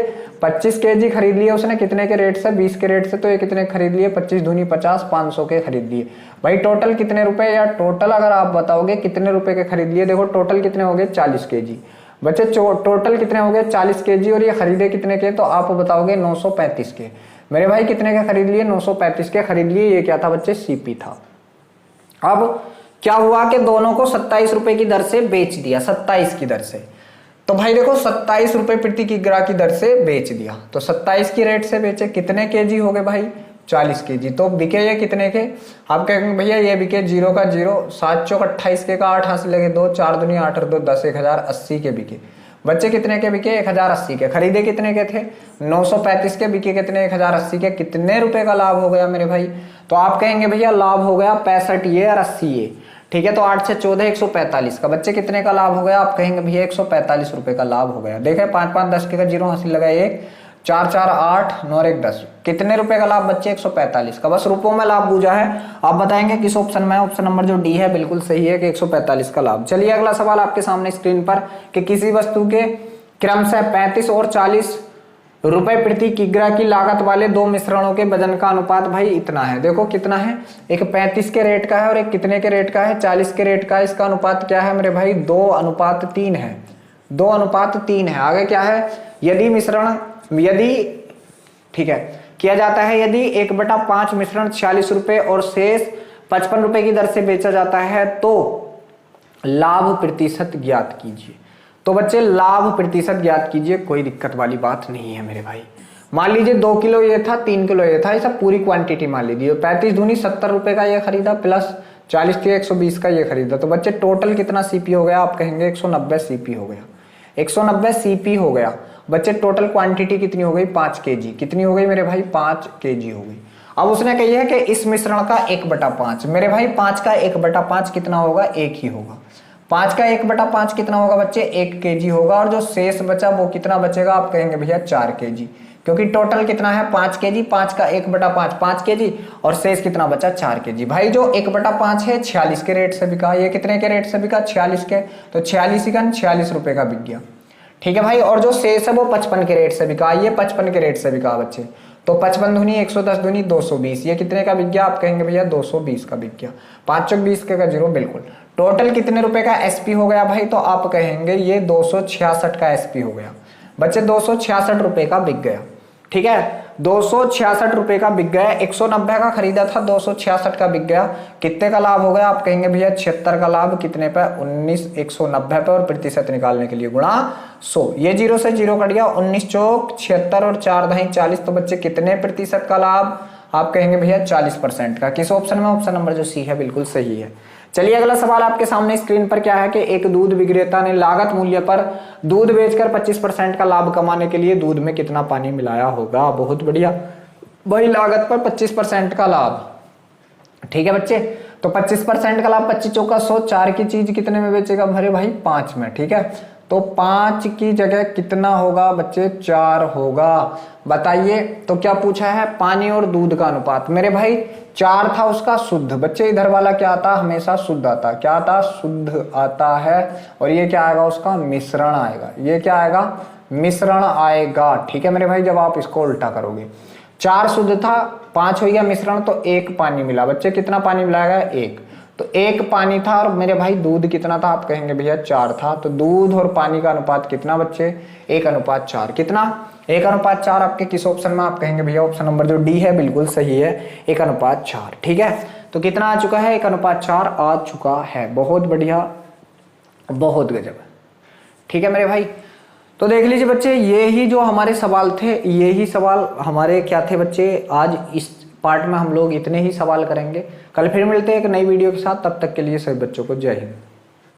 25 kg खरीद लिए उसने कितने के रेट से? 20 के रेट से। तो ये कितने खरीद लिए? 25 दूनी 50, 500 के खरीद लिए। भाई टोटल कितने रुपए? या टोटल अगर आप बताओगे कितने रुपए के खरीद लिए, देखो टोटल कितने हो गए? 40 kg। बच्चे टोटल कितने हो गए? 40 kg, और ये खरीदे कितने के? तो आप बताओगे 935 के। मेरे भाई कितने के खरीद लिए? 935 के खरीद लिए। ये क्या था बच्चे? सीपी था। अब क्या हुआ कि दोनों को 27 रुपए की दर से बेच दिया, 27 की दर से। तो भाई देखो 27 रुपए प्रति किग्रा की दर से बेच दिया, तो 27 की रेट से बेचे। कितने केजी हो गए भाई? 40 kg। तो बिके ये कितने के? आप कहेंगे भैया ये बिके 0 का 0, 7 चौक 28 के का 8 हासिल लगे 2, 4 दूनी 8 और 2 10, 1080 के बिके। बच्चे कितने के बिके? 1080 के। खरीदे कितने के थे? 935 के। बिके कितने? 1080 के। कितने रुपए का लाभ हो गया मेरे भाई? तो आप कहेंगे भैया लाभ हो गया 65 ये और 80 ये। ठीक है, तो 8 से 14 145 का। बच्चे कितने का लाभ हो गया? आप कहेंगे भैया 145 रुपए का लाभ हो गया। देखें 5 5 10 के का 0 हासिल लगा 1, 4 4 8, 9 1 10। कितने रुपए का लाभ बच्चे? 145 का। बस रुपयों में लाभ पूछा है, आप बताएंगे किस ऑप्शन में? ऑप्शन नंबर जो डी है बिल्कुल सही है कि 145 का लाभ। चलिए अगला सवाल आपके सामने स्क्रीन पर कि किसी वस्तु के क्रमशः 35 और 40 रुपए प्रति किग्रा की लागत वाले दो मिश्रणों के वजन का अनुपात भाई इतना है। देखो कितना है, एक 35 के रेट का है और एक कितने के रेट का है? 40 के रेट का है। इसका अनुपात क्या है मेरे भाई? 2:3 है। 2:3 है। आगे क्या है? यदि ठीक है, किया जाता है यदि 1/5 मिश्रण 46 रुपए और शेष 55 रुपए की दर से बेचा जाता है तो लाभ प्रतिशत ज्ञात कीजिए। तो बच्चे लाभ प्रतिशत ज्ञात कीजिए, कोई दिक्कत वाली बात नहीं है मेरे भाई। मान लीजिए 2 किलो ये था, 3 किलो ये था, ये सब पूरी क्वांटिटी मान लीजिए। 35 दूनी 70 रुपए का ये खरीदा प्लस 40 थी 120 का ये खरीदा, तो बच्चे टोटल कितना सीपी हो गया? आप कहेंगे 190 सीपी हो गया। 190 सीपी हो गया बच्चे। टोटल क्वांटिटी कितनी हो गई? 5 केजी। कितनी हो गई मेरे भाई? 5 केजी हो गई। अब उसने कही है कि इस मिश्रण का 1/5 मेरे भाई 5 का 1/5 कितना होगा? 1 ही होगा। 5 का 1/5 कितना होगा बच्चे? 1 केजी होगा। और जो शेष बचा वो कितना बचेगा? आप कहेंगे भैया 4 केजी, क्योंकि टोटल कितना है? 5 केजी। 5 का 1/5 5 केजी और शेष कितना बचा? 4 केजी। भाई जो 1/5 है 46 के रेट से बिका। ये कितने के रेट से बिका? 46 के। तो 46 रुपए का बिक गया, ठीक है भाई। और जो शेष है वो 55 के रेट से बिका। ये 55 के रेट से बिका बच्चे। तो 55 दूनी 110 दूनी 220, ये कितने का बिक गया? आप कहेंगे भैया 220 का बिक गया। 5 चौक 20 का 0 बिल्कुल। टोटल कितने रुपए का एसपी हो गया भाई? तो आप कहेंगे ये 266 का एसपी हो गया बच्चे। 266 रुपए का बिक गया, ठीक है। 266 रुपए का बिक गया। 190 का खरीदा था, 266 का बिक गया। कितने का लाभ हो गया? आप कहेंगे भैया 76 का लाभ। कितने पे? 19 190 पे। और प्रतिशत निकालने के लिए गुणा 100। ये 0 से 0 कट गया। 19 चौक 76 और 4 दही 40। तो बच्चे कितने प्रतिशत का लाभ? आप कहेंगे भैया 40% का। किस ऑप्शन में? ऑप्शन नंबर जो सी है बिल्कुल सही है। चलिए अगला सवाल आपके सामने स्क्रीन पर क्या है कि एक दूध विक्रेता ने लागत मूल्य पर दूध बेचकर 25% का लाभ कमाने के लिए दूध में कितना पानी मिलाया होगा? बहुत बढ़िया भाई, लागत पर 25% का लाभ, ठीक है बच्चे। तो 25% का लाभ 25 चौका 100। 4 की चीज कितने में बेचेगा? भरे भाई 5 में, ठीक है। तो 5 की जगह कितना होगा बच्चे? 4 होगा। बताइए तो क्या पूछा है? पानी और दूध का अनुपात। मेरे भाई 4 था उसका शुद्ध बच्चे। इधर वाला क्या आता? हमेशा शुद्ध आता। क्या आता? शुद्ध आता है। और ये क्या आएगा? उसका मिश्रण आएगा। ये क्या आएगा? मिश्रण आएगा, ठीक है मेरे भाई। जब आप इसको उल्टा करोगे, 4 शुद्ध था, 5 हो गया मिश्रण, तो 1 पानी मिला बच्चे। कितना पानी मिलाएगा? 1। तो 1 पानी था। और मेरे भाई दूध कितना था? आप कहेंगे भैया 4 था। तो दूध और पानी का अनुपात कितना बच्चे? 1/4। कितना? 1/4। आपके किस ऑप्शन में? आप कहेंगे भैया ऑप्शन नंबर जो डी है बिल्कुल सही है, 1/4, ठीक है। तो कितना आ चुका है? 1/4 आ चुका है। बहुत बढ़िया, बहुत गजब, ठीक है मेरे भाई। तो देख लीजिए बच्चे, ये ही जो हमारे सवाल थे, ये ही सवाल हमारे क्या थे बच्चे। आज इस पार्ट में हम लोग इतने ही सवाल करेंगे। कल फिर मिलते हैं एक नई वीडियो के साथ। तब तक के लिए सभी बच्चों को जय हिंद।